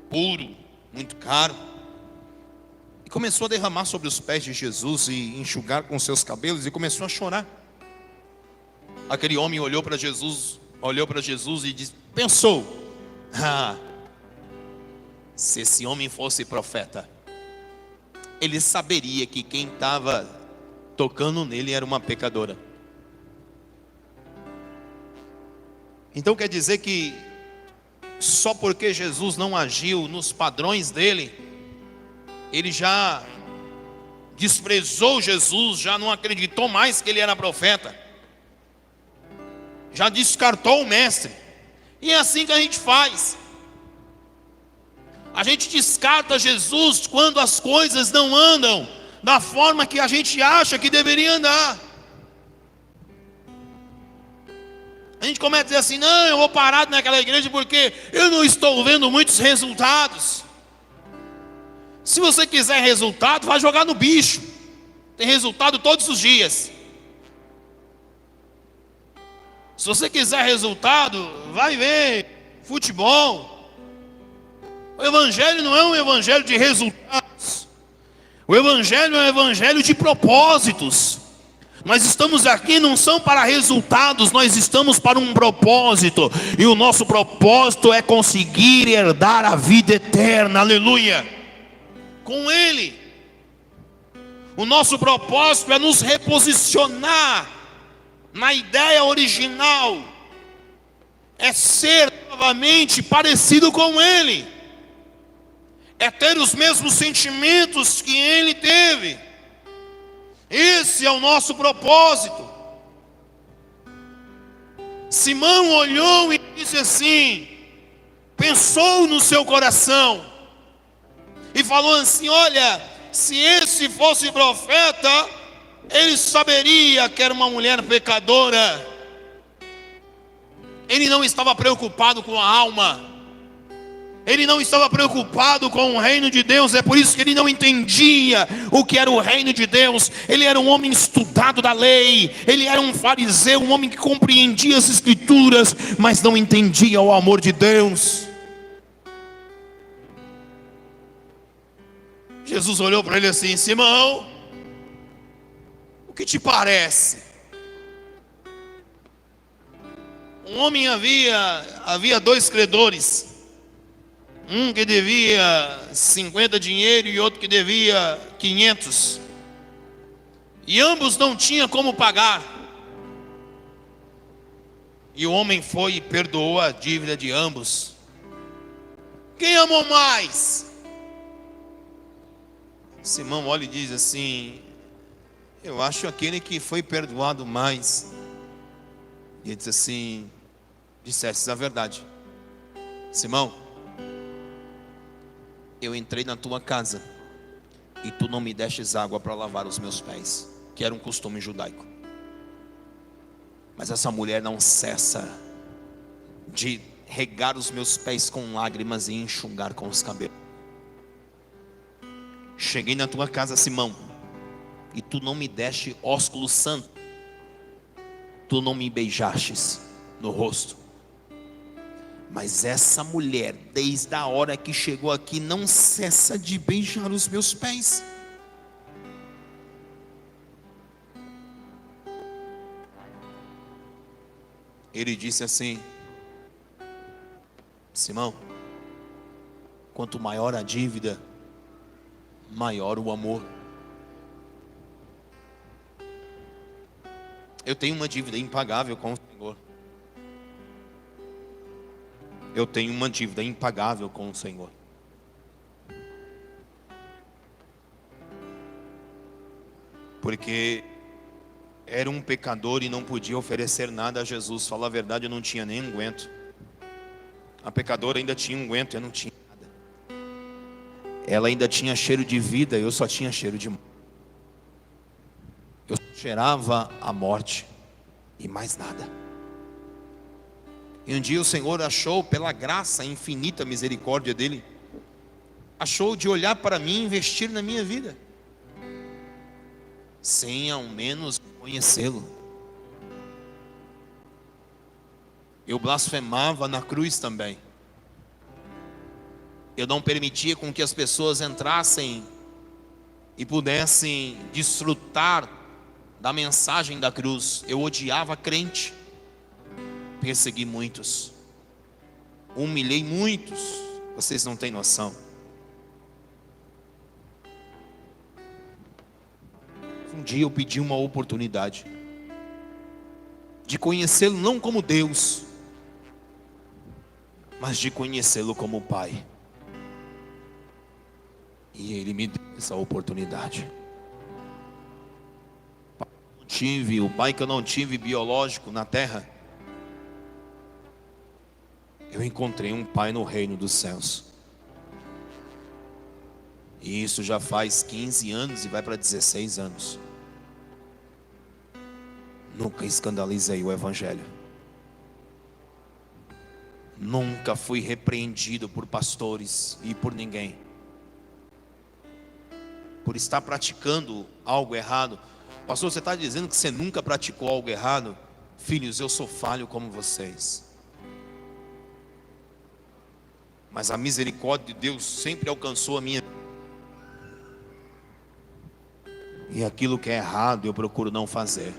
puro, muito caro, e começou a derramar sobre os pés de Jesus e enxugar com seus cabelos e começou a chorar. Aquele homem olhou para Jesus e disse, pensou, se esse homem fosse profeta, ele saberia que quem estava tocando nele era uma pecadora. Então quer dizer que só porque Jesus não agiu nos padrões dele, ele já desprezou Jesus, já não acreditou mais que ele era profeta, já descartou o mestre. E é assim que a gente faz. A gente descarta Jesus quando as coisas não andam da forma que a gente acha que deveria andar. A gente começa a dizer assim: não, eu vou parar naquela igreja porque eu não estou vendo muitos resultados. Se você quiser resultado, vai jogar no bicho. Tem resultado todos os dias. Se você quiser resultado, vai ver futebol. O evangelho não é um evangelho de resultados. O evangelho é um evangelho de propósitos. Nós estamos aqui não são para resultados, nós estamos para um propósito. E o nosso propósito é conseguir herdar a vida eterna. Aleluia! Com Ele. O nosso propósito é nos reposicionar na ideia original. É ser novamente parecido com Ele. É ter os mesmos sentimentos que Ele teve. Esse é o nosso propósito. Simão olhou e disse assim, pensou no seu coração e falou assim: olha, se esse fosse profeta, ele saberia que era uma mulher pecadora. Ele não estava preocupado com a alma. Ele não estava preocupado com o reino de Deus. É por isso que ele não entendia o que era o reino de Deus. Ele era um homem estudado da lei. Ele era um fariseu, um homem que compreendia as escrituras, mas não entendia o amor de Deus. Jesus olhou para ele assim: Simão, o que te parece? Um homem havia dois credores. Um que devia 50 dinheiro e outro que devia 500. E ambos não tinham como pagar. E o homem foi e perdoou a dívida de ambos. Quem amou mais? Simão olha e diz assim: eu acho aquele que foi perdoado mais. E ele diz assim: disseste a verdade. Simão, eu entrei na tua casa e tu não me destes água para lavar os meus pés, que era um costume judaico. Mas essa mulher não cessa de regar os meus pés com lágrimas e enxugar com os cabelos. Cheguei na tua casa, Simão, e tu não me deste ósculo santo. Tu não me beijastes no rosto. Mas essa mulher, desde a hora que chegou aqui, não cessa de beijar os meus pés. Ele disse assim: Simão, quanto maior a dívida, maior o amor. Eu tenho uma dívida impagável com o Senhor. Eu tenho uma dívida impagável com o Senhor. Porque era um pecador e não podia oferecer nada a Jesus. Falar a verdade, eu não tinha nem unguento. A pecadora ainda tinha unguento, eu não tinha nada. Ela ainda tinha cheiro de vida, eu só tinha cheiro de morte. Eu cheirava a morte e mais nada. E um dia o Senhor achou, pela graça infinita misericórdia dele, achou de olhar para mim e investir na minha vida, sem ao menos conhecê-lo. Eu blasfemava na cruz também. Eu não permitia com que as pessoas entrassem e pudessem desfrutar da mensagem da cruz. Eu odiava crente. Persegui muitos, humilhei muitos, vocês não têm noção. Um dia eu pedi uma oportunidade de conhecê-lo não como Deus, mas de conhecê-lo como Pai. E Ele me deu essa oportunidade. O pai que eu não tive biológico na terra, eu encontrei um pai no reino dos céus. E isso já faz 15 anos e vai para 16 anos. Nunca escandalizei o evangelho. Nunca fui repreendido por pastores e por ninguém por estar praticando algo errado. Pastor, você está dizendo que você nunca praticou algo errado? Filhos, eu sou falho como vocês, mas a misericórdia de Deus sempre alcançou a minha. E aquilo que é errado eu procuro não fazer.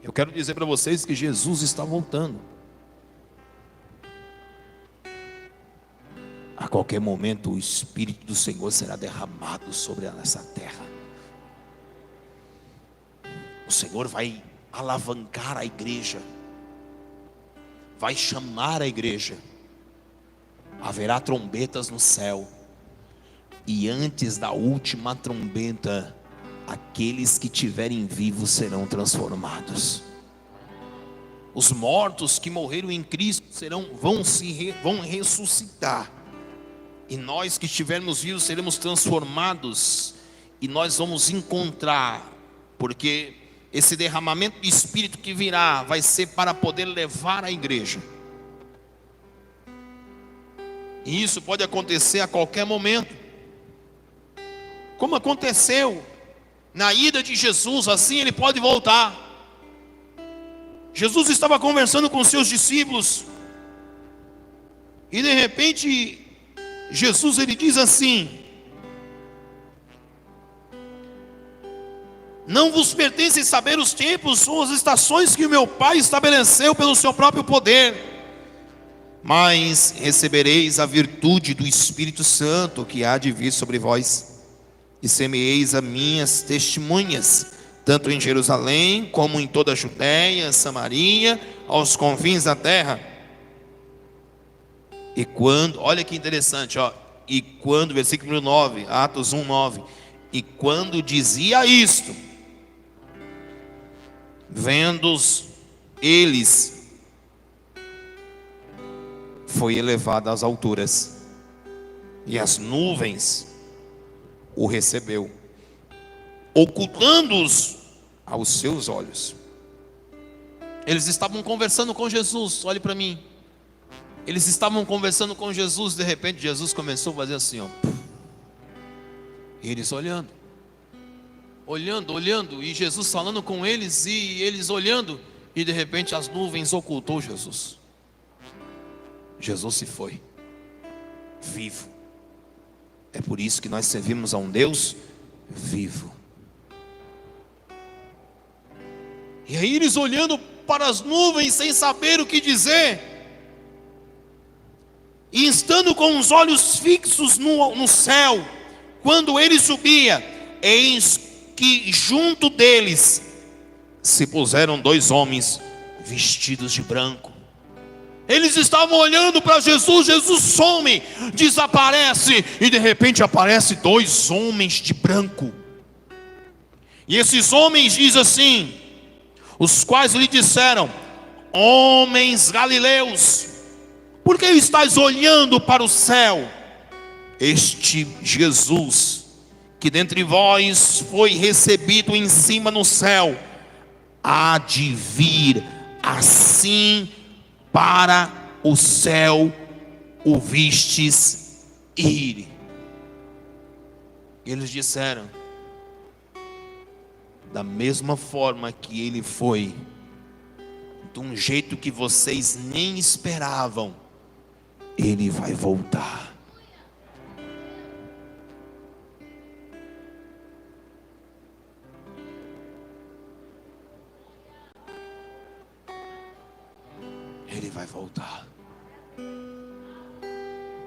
Eu quero dizer para vocês que Jesus está voltando. A qualquer momento o Espírito do Senhor será derramado sobre essa terra. O Senhor vai alavancar a igreja, vai chamar a igreja. Haverá trombetas no céu, e antes da última trombeta, aqueles que tiverem vivos serão transformados. Os mortos que morreram em Cristo vão ressuscitar. E nós que estivermos vivos seremos transformados. E nós vamos encontrar, porque esse derramamento de Espírito que virá vai ser para poder levar a igreja. E isso pode acontecer a qualquer momento. Como aconteceu na ida de Jesus, assim Ele pode voltar. Jesus estava conversando com seus discípulos, e de repente Jesus ele diz assim: não vos pertence saber os tempos ou as estações que o meu Pai estabeleceu pelo seu próprio poder, mas recebereis a virtude do Espírito Santo que há de vir sobre vós, e semeeis as minhas testemunhas, tanto em Jerusalém, como em toda a Judéia, Samaria, aos confins da terra. E quando, olha que interessante, e quando, versículo 9, Atos 1:9, e quando dizia isto, vendo-os eles, foi elevado às alturas, e as nuvens o recebeu, ocultando-os aos seus olhos. Eles estavam conversando com Jesus, olhe para mim. Eles estavam conversando com Jesus, de repente Jesus começou a fazer assim, e eles olhando, e Jesus falando com eles, e eles olhando, e de repente as nuvens ocultou Jesus. Jesus se foi, vivo. É por isso que nós servimos a um Deus vivo. E aí eles olhando para as nuvens sem saber o que dizer, e estando com os olhos fixos no céu, quando ele subia, eis que junto deles se puseram dois homens vestidos de branco. Eles estavam olhando para Jesus, Jesus some, desaparece, e de repente aparece dois homens de branco. E esses homens dizem assim, os quais lhe disseram: homens galileus, por que estáis olhando para o céu? Este Jesus, que dentre vós foi recebido em cima no céu, há de vir assim para o céu o vistes ir. Eles disseram: da mesma forma que ele foi, de um jeito que vocês nem esperavam, ele vai voltar. Ele vai voltar.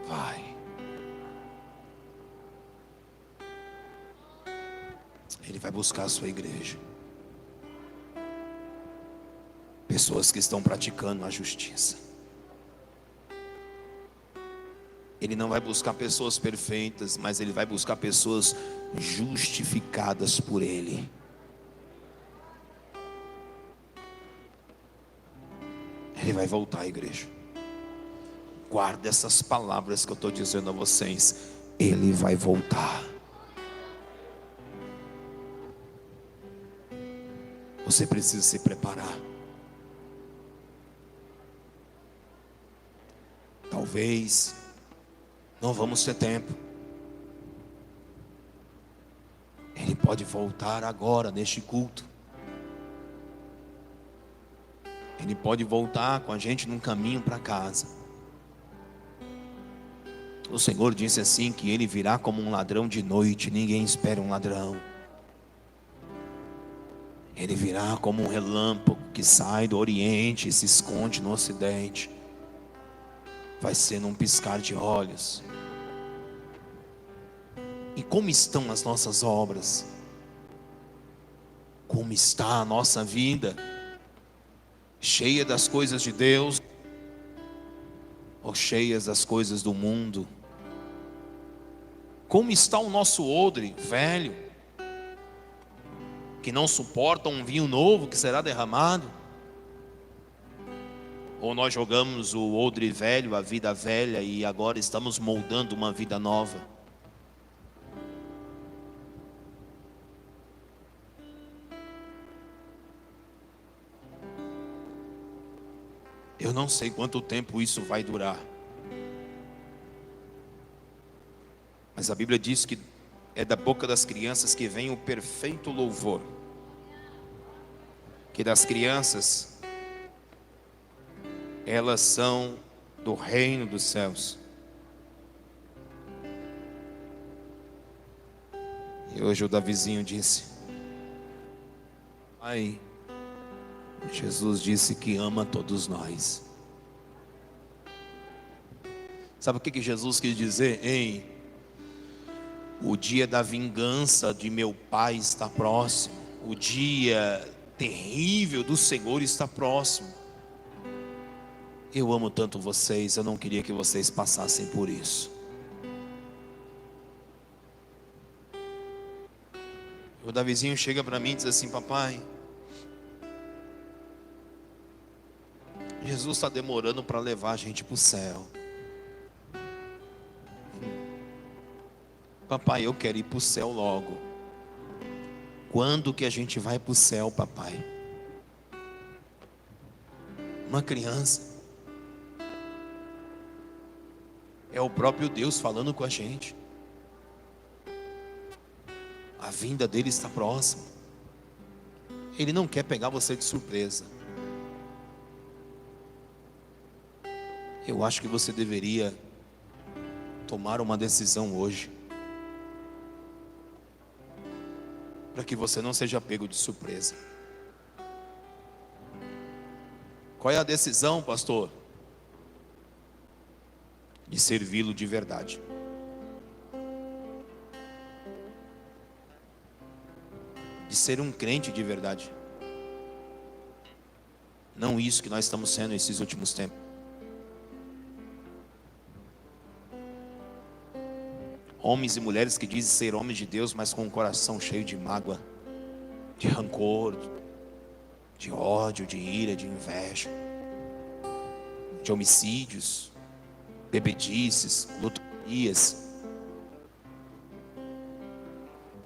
Vai. Ele vai buscar a sua igreja. pessoas que estão praticando a justiça. Ele não vai buscar pessoas perfeitas, mas Ele vai buscar pessoas justificadas por Ele. Ele vai voltar à igreja. Guarda essas palavras que eu estou dizendo a vocês. Ele vai voltar. Você precisa se preparar. Talvez não vamos ter tempo. Ele pode voltar agora neste culto. Ele pode voltar com a gente num caminho para casa. O Senhor disse assim que Ele virá como um ladrão de noite. Ninguém espera um ladrão. Ele virá como um relâmpago que sai do Oriente e se esconde no Ocidente. Vai ser num piscar de olhos. E como estão as nossas obras? Como está a nossa vida? Cheia das coisas de Deus ou cheias das coisas do mundo? Como está o nosso odre velho, que não suporta um vinho novo que será derramado? Ou nós jogamos o odre velho, a vida velha, e agora estamos moldando uma vida nova? Eu não sei quanto tempo isso vai durar, mas a Bíblia diz que é da boca das crianças que vem o perfeito louvor. Que das crianças, elas são do reino dos céus. E hoje o Davizinho disse: Pai, Jesus disse que ama todos nós. Sabe o que Jesus quis dizer? Ei, o dia da vingança de meu Pai está próximo. O dia terrível do Senhor está próximo. Eu amo tanto vocês, eu não queria que vocês passassem por isso. O Davizinho chega para mim e diz assim: papai, Jesus está demorando para levar a gente para o céu. Papai, eu quero ir para o céu logo. Quando que a gente vai para o céu, papai? Uma criança. É o próprio Deus falando com a gente. A vinda dele está próxima. Ele não quer pegar você de surpresa. Eu acho que você deveria tomar uma decisão hoje, para que você não seja pego de surpresa. Qual é a decisão, pastor? De servi-lo de verdade. De ser um crente de verdade. Não isso que nós estamos sendo esses últimos tempos. Homens e mulheres que dizem ser homens de Deus, mas com um coração cheio de mágoa, de rancor, de ódio, de ira, de inveja, de homicídios, bebedices, lutorias.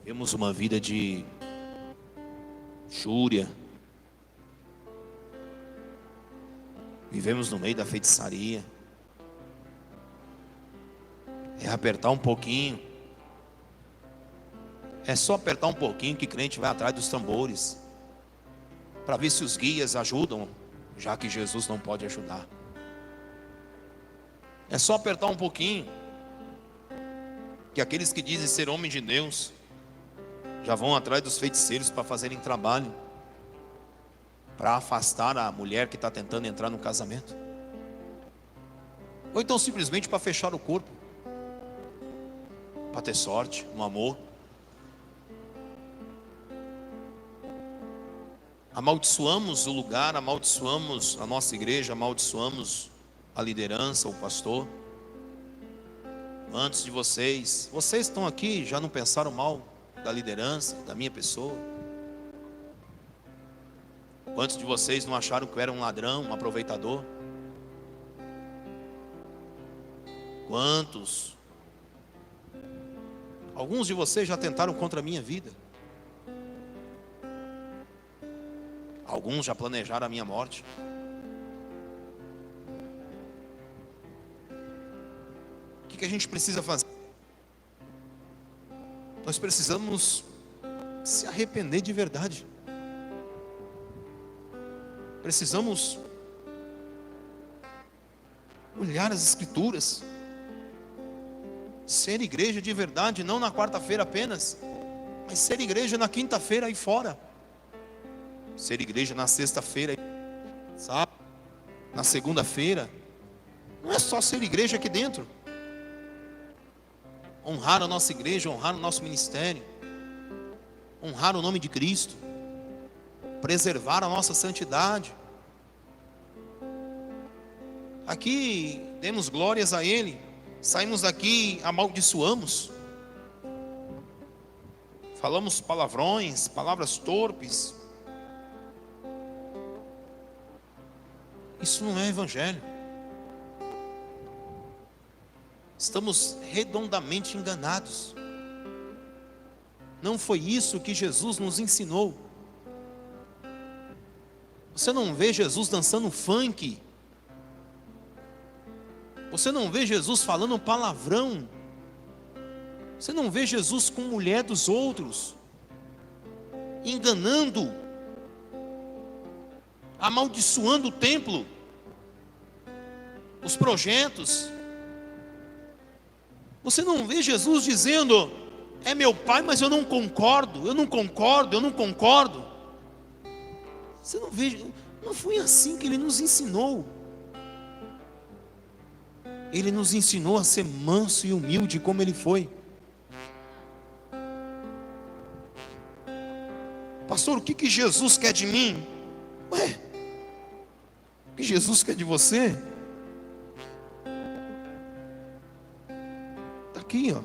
Vemos uma vida de júria. Vivemos no meio da feitiçaria. É apertar um pouquinho. É só apertar um pouquinho que crente vai atrás dos tambores, para ver se os guias ajudam, já que Jesus não pode ajudar. É só apertar um pouquinho, que aqueles que dizem ser homens de Deus já vão atrás dos feiticeiros para fazerem trabalho, para afastar a mulher que está tentando entrar no casamento, ou então simplesmente para fechar o corpo, para ter sorte, um amor. Amaldiçoamos o lugar, amaldiçoamos a nossa igreja, amaldiçoamos a liderança, o pastor. Antes de vocês estão aqui, já não pensaram mal da liderança, da minha pessoa? Quantos de vocês não acharam que eu era um ladrão, um aproveitador? Quantos? Alguns de vocês já tentaram contra a minha vida. Alguns já planejaram a minha morte. O que a gente precisa fazer? Nós precisamos se arrepender de verdade. Precisamos olhar as Escrituras, ser igreja de verdade, não na quarta-feira apenas, mas ser igreja na quinta-feira aí fora, ser igreja na sexta-feira, sabe? Na segunda-feira. Não é só ser igreja aqui dentro. Honrar a nossa igreja, honrar o nosso ministério, honrar o nome de Cristo, preservar a nossa santidade. Aqui demos glórias a Ele, saímos daqui, amaldiçoamos, falamos palavrões, palavras torpes. Isso não é evangelho. Estamos redondamente enganados. Não foi isso que Jesus nos ensinou. Você não vê Jesus dançando funk. Você não vê Jesus falando palavrão. Você não vê Jesus com mulher dos outros, enganando, amaldiçoando o templo, os projetos. Você não vê Jesus dizendo: é meu pai, mas eu não concordo, eu não concordo, eu não concordo. Você não vê, não foi assim que Ele nos ensinou. Ele nos ensinou a ser manso e humilde como Ele foi. Pastor, o que Jesus quer de mim? Ué, o que Jesus quer de você? Está aqui, ó.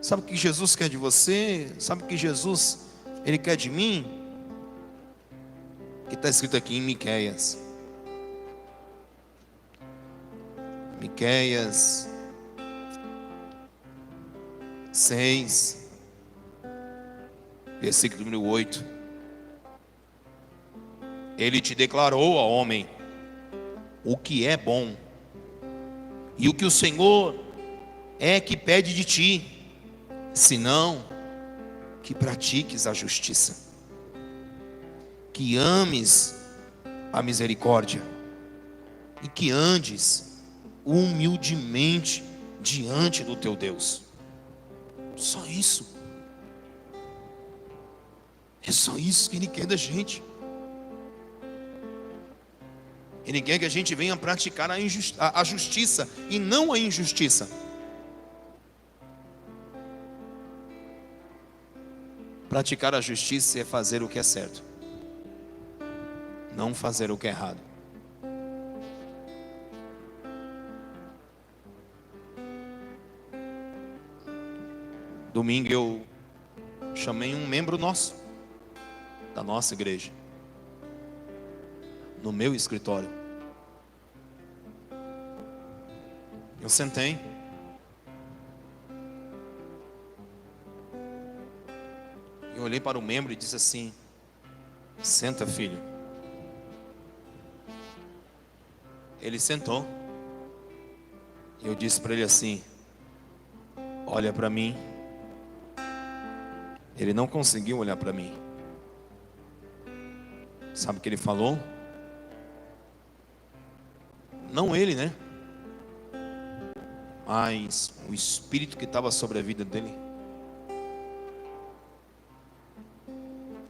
Sabe o que Jesus quer de você? Sabe o que Jesus Ele quer de mim? Que está escrito aqui em Miqueias. Miqueias 6, versículo número 8. Ele te declarou, ó homem, o que é bom, e o que o Senhor é que pede de ti, senão que pratiques a justiça, que ames a misericórdia e que andes humildemente diante do teu Deus. Só isso. É só isso que Ele quer da gente. Ele quer que a gente venha praticar a justiça e não a injustiça. Praticar a justiça é fazer o que é certo, não fazer o que é errado. Domingo eu chamei um membro nosso, da nossa igreja, no meu escritório. Eu sentei. Eu olhei para o membro e disse assim: senta, filho. Ele sentou. E eu disse para ele assim: olha para mim. Ele não conseguiu olhar para mim. Sabe o que ele falou? Não ele, né? Mas o espírito que estava sobre a vida dele.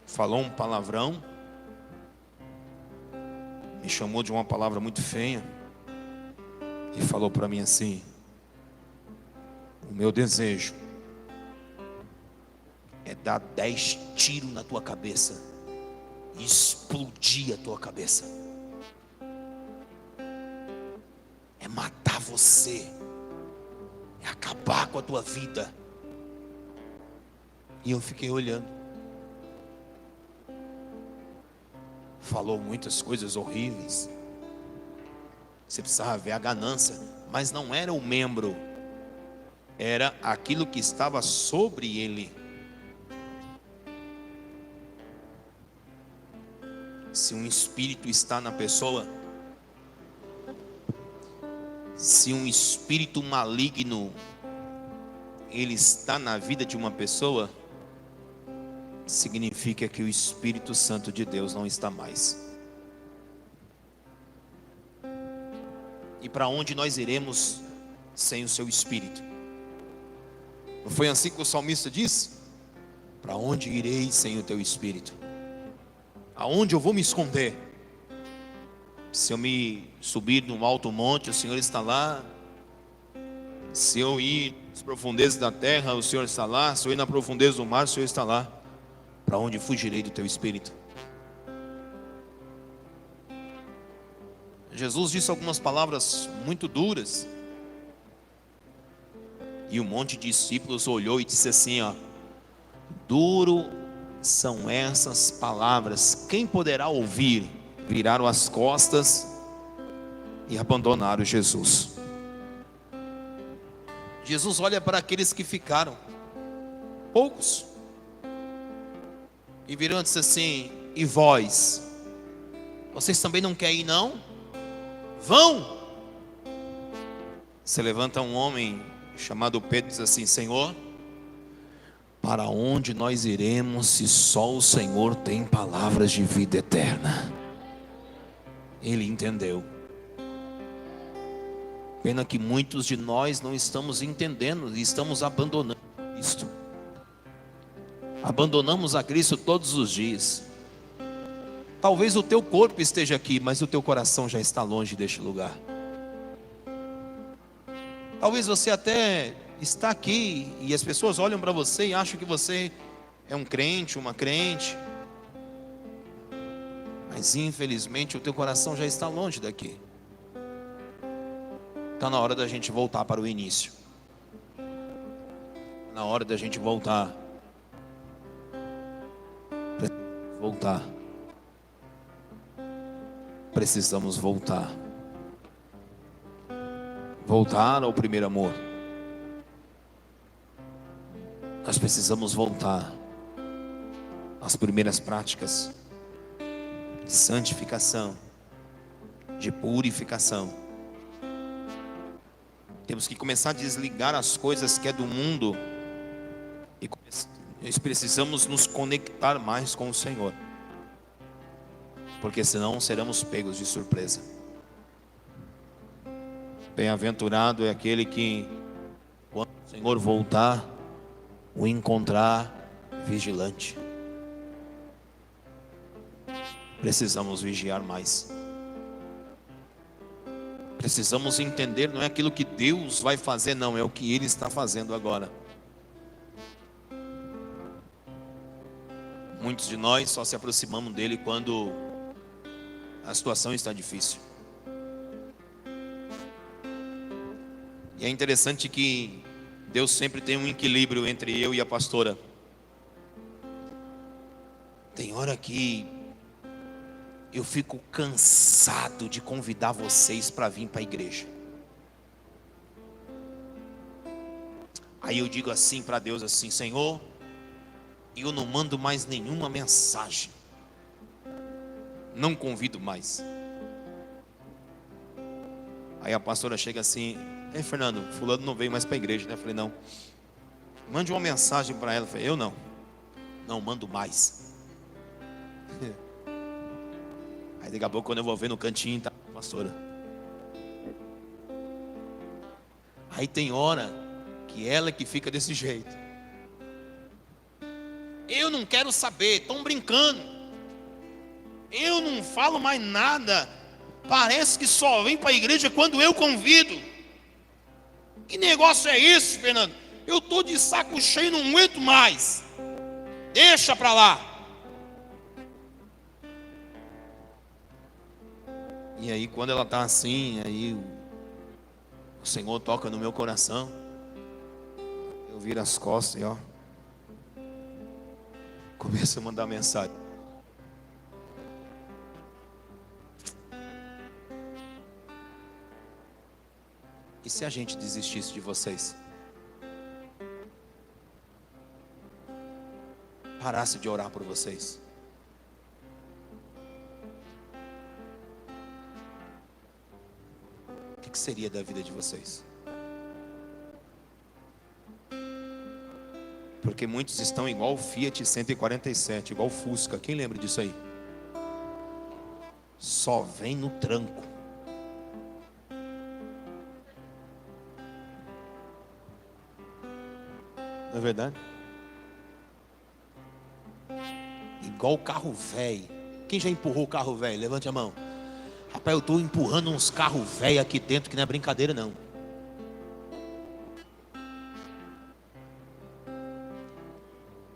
Falou um palavrão. Me chamou de uma palavra muito feia. E falou para mim assim: o meu desejo é dar 10 tiros na tua cabeça e explodir a tua cabeça. É matar você, é acabar com a tua vida. E eu fiquei olhando. Falou muitas coisas horríveis. Você precisava ver a ganância, mas não era o membro, era aquilo que estava sobre ele. Se um espírito está na pessoa, se um espírito maligno ele está na vida de uma pessoa, significa que o Espírito Santo de Deus não está mais. E para onde nós iremos sem o seu Espírito? Não foi assim que o salmista disse? Para onde irei sem o teu Espírito? Aonde eu vou me esconder? Se eu me subir num alto monte, o Senhor está lá. Se eu ir nas profundezas da terra, o Senhor está lá. Se eu ir na profundeza do mar, o Senhor está lá. Para onde fugirei do teu Espírito? Jesus disse algumas palavras muito duras. E um monte de discípulos olhou e disse assim, ó: duro são essas palavras, quem poderá ouvir? Viraram as costas e abandonaram Jesus. Jesus olha para aqueles que ficaram, poucos, e virou e disse assim: e vós? Vocês também não querem ir não? Vão! Se levanta um homem chamado Pedro e diz assim: Senhor, para onde nós iremos se só o Senhor tem palavras de vida eterna? Ele entendeu. Pena que muitos de nós não estamos entendendo e estamos abandonando Cristo. Abandonamos a Cristo todos os dias. Talvez o teu corpo esteja aqui, mas o teu coração já está longe deste lugar. Talvez você até está aqui e as pessoas olham para você e acham que você é um crente, uma crente, mas infelizmente o teu coração já está longe daqui. Está na hora da gente voltar para o início. Na hora da gente voltar. Voltar. Precisamos voltar. Voltar ao primeiro amor. Nós precisamos voltar às primeiras práticas de santificação, de purificação. Temos que começar a desligar as coisas que é do mundo e nós precisamos nos conectar mais com o Senhor, porque senão seremos pegos de surpresa. Bem-aventurado é aquele que, quando o Senhor voltar, o encontrar vigilante. Precisamos vigiar mais. Precisamos entender, não é aquilo que Deus vai fazer, não, é o que Ele está fazendo agora. Muitos de nós só se aproximamos dEle quando a situação está difícil. E é interessante que Deus sempre tem um equilíbrio entre eu e a pastora. Tem hora que eu fico cansado de convidar vocês para vir para a igreja. Aí eu digo assim para Deus assim: Senhor, eu não mando mais nenhuma mensagem, não convido mais. Aí a pastora chega assim: ei, Fernando, fulano não veio mais para a igreja, né? Eu falei: não, mande uma mensagem para ela. Eu falei: eu não mando mais. Aí daqui a pouco, quando eu vou ver no cantinho, tá a pastora. Aí tem hora que ela que fica desse jeito. Eu não quero saber, estão brincando. Eu não falo mais nada. Parece que só vem para a igreja quando eu convido. Que negócio é esse, Fernando? Eu estou de saco cheio, não aguento mais. Deixa para lá. E aí quando ela está assim, aí o Senhor toca no meu coração. Eu viro as costas e começo a mandar mensagem. E se a gente desistisse de vocês? Parasse de orar por vocês? O que seria da vida de vocês? Porque muitos estão igual o Fiat 147, igual o Fusca. Quem lembra disso aí? Só vem no tranco. Não é verdade? Igual o carro velho. Quem já empurrou o carro velho? Levante a mão. Rapaz, eu estou empurrando uns carros velhos aqui dentro, que não é brincadeira não.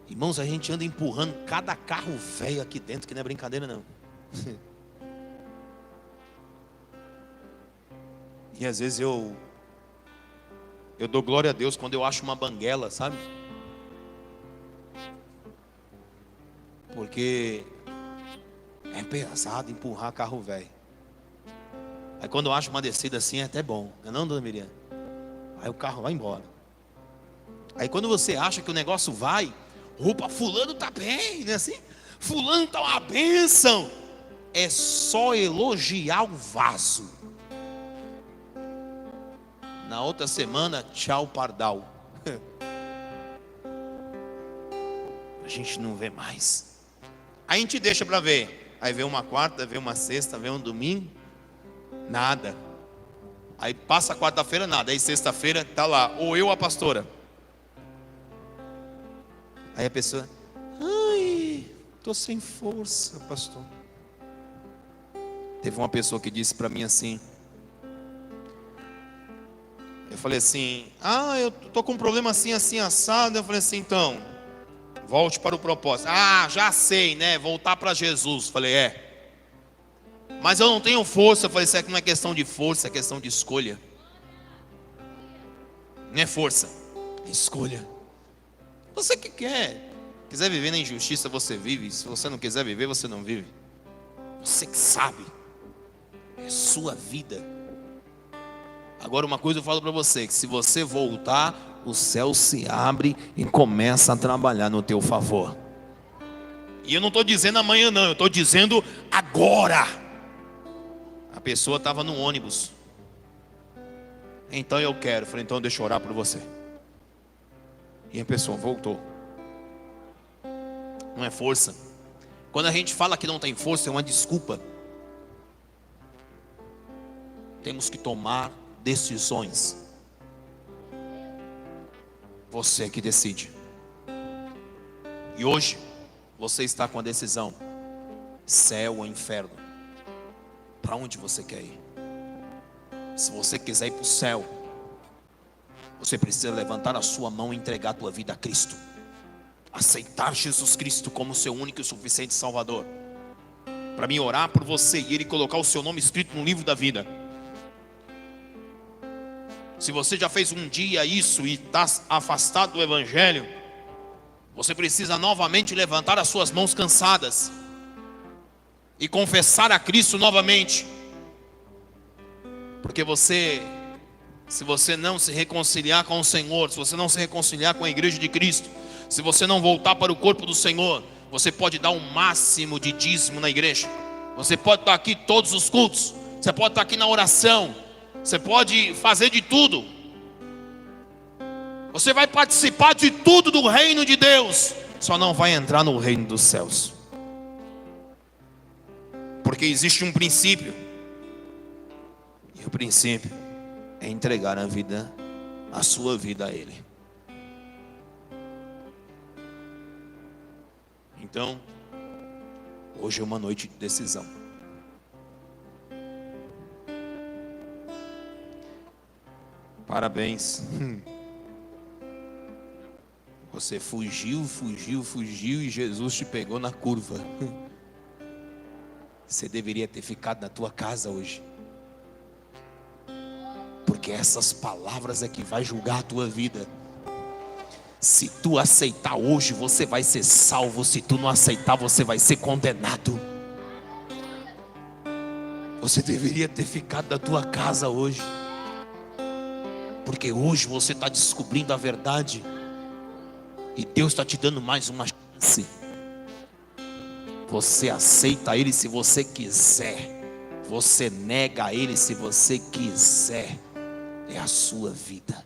Irmãos, a gente anda empurrando cada carro velho aqui dentro, que não é brincadeira não. E às vezes eu dou glória a Deus quando eu acho uma banguela, sabe? Porque é pesado empurrar carro velho. Aí quando eu acho uma descida assim é até bom, não é, dona Miriam? Aí o carro vai embora. Aí quando você acha que o negócio vai, opa, fulano tá bem, não é assim? Fulano tá uma bênção. É só elogiar o vaso. Na outra semana, tchau pardal. A gente não vê mais. Aí a gente deixa para ver. Aí vem uma quarta, vem uma sexta, vem um domingo, nada. Aí passa a quarta-feira, nada. Aí sexta-feira tá lá, ou eu, a pastora. Aí a pessoa, ai, tô sem força, pastor. Teve uma pessoa que disse para mim assim. Eu falei assim, eu tô com um problema assim, assim, assado. Eu falei assim, então, volte para o propósito. Já sei, né? Voltar para Jesus. Falei, mas eu não tenho força. Eu falei, isso aqui não é questão de força, é questão de escolha. Não é força, é escolha. Você que quiser viver na injustiça, você vive. Se você não quiser viver, você não vive. Você que sabe. É sua vida. Agora uma coisa eu falo para você, que se você voltar, o céu se abre e começa a trabalhar no teu favor. E eu não estou dizendo amanhã não, eu estou dizendo agora. A pessoa estava no ônibus. Então eu quero. Falei, então deixa eu orar por você. E a pessoa voltou. Não é força. Quando a gente fala que não tem força, é uma desculpa. Temos que tomar decisões. Você que decide. E hoje você está com a decisão: céu ou inferno. Para onde você quer ir? Se você quiser ir para o céu, você precisa levantar a sua mão e entregar a tua vida a Cristo. Aceitar Jesus Cristo como seu único e suficiente Salvador. Para mim orar por você e Ele colocar o seu nome escrito no livro da vida. Se você já fez um dia isso e está afastado do Evangelho, você precisa novamente levantar as suas mãos cansadas e confessar a Cristo novamente. Porque se você não se reconciliar com o Senhor, se você não se reconciliar com a igreja de Cristo, se você não voltar para o corpo do Senhor, você pode dar o máximo de dízimo na igreja, você pode estar aqui todos os cultos, você pode estar aqui na oração, você pode fazer de tudo, você vai participar de tudo do reino de Deus, só não vai entrar no reino dos céus. Porque existe um princípio, e o princípio é entregar a sua vida a Ele. Então, hoje é uma noite de decisão. Parabéns. Você fugiu e Jesus te pegou na curva. Você deveria ter ficado na tua casa hoje. Porque essas palavras é que vai julgar a tua vida. Se tu aceitar hoje, você vai ser salvo. Se tu não aceitar, você vai ser condenado. Você deveria ter ficado na tua casa hoje. Porque hoje você está descobrindo a verdade. E Deus está te dando mais uma chance. Você aceita Ele se você quiser. Você nega Ele se você quiser. É a sua vida.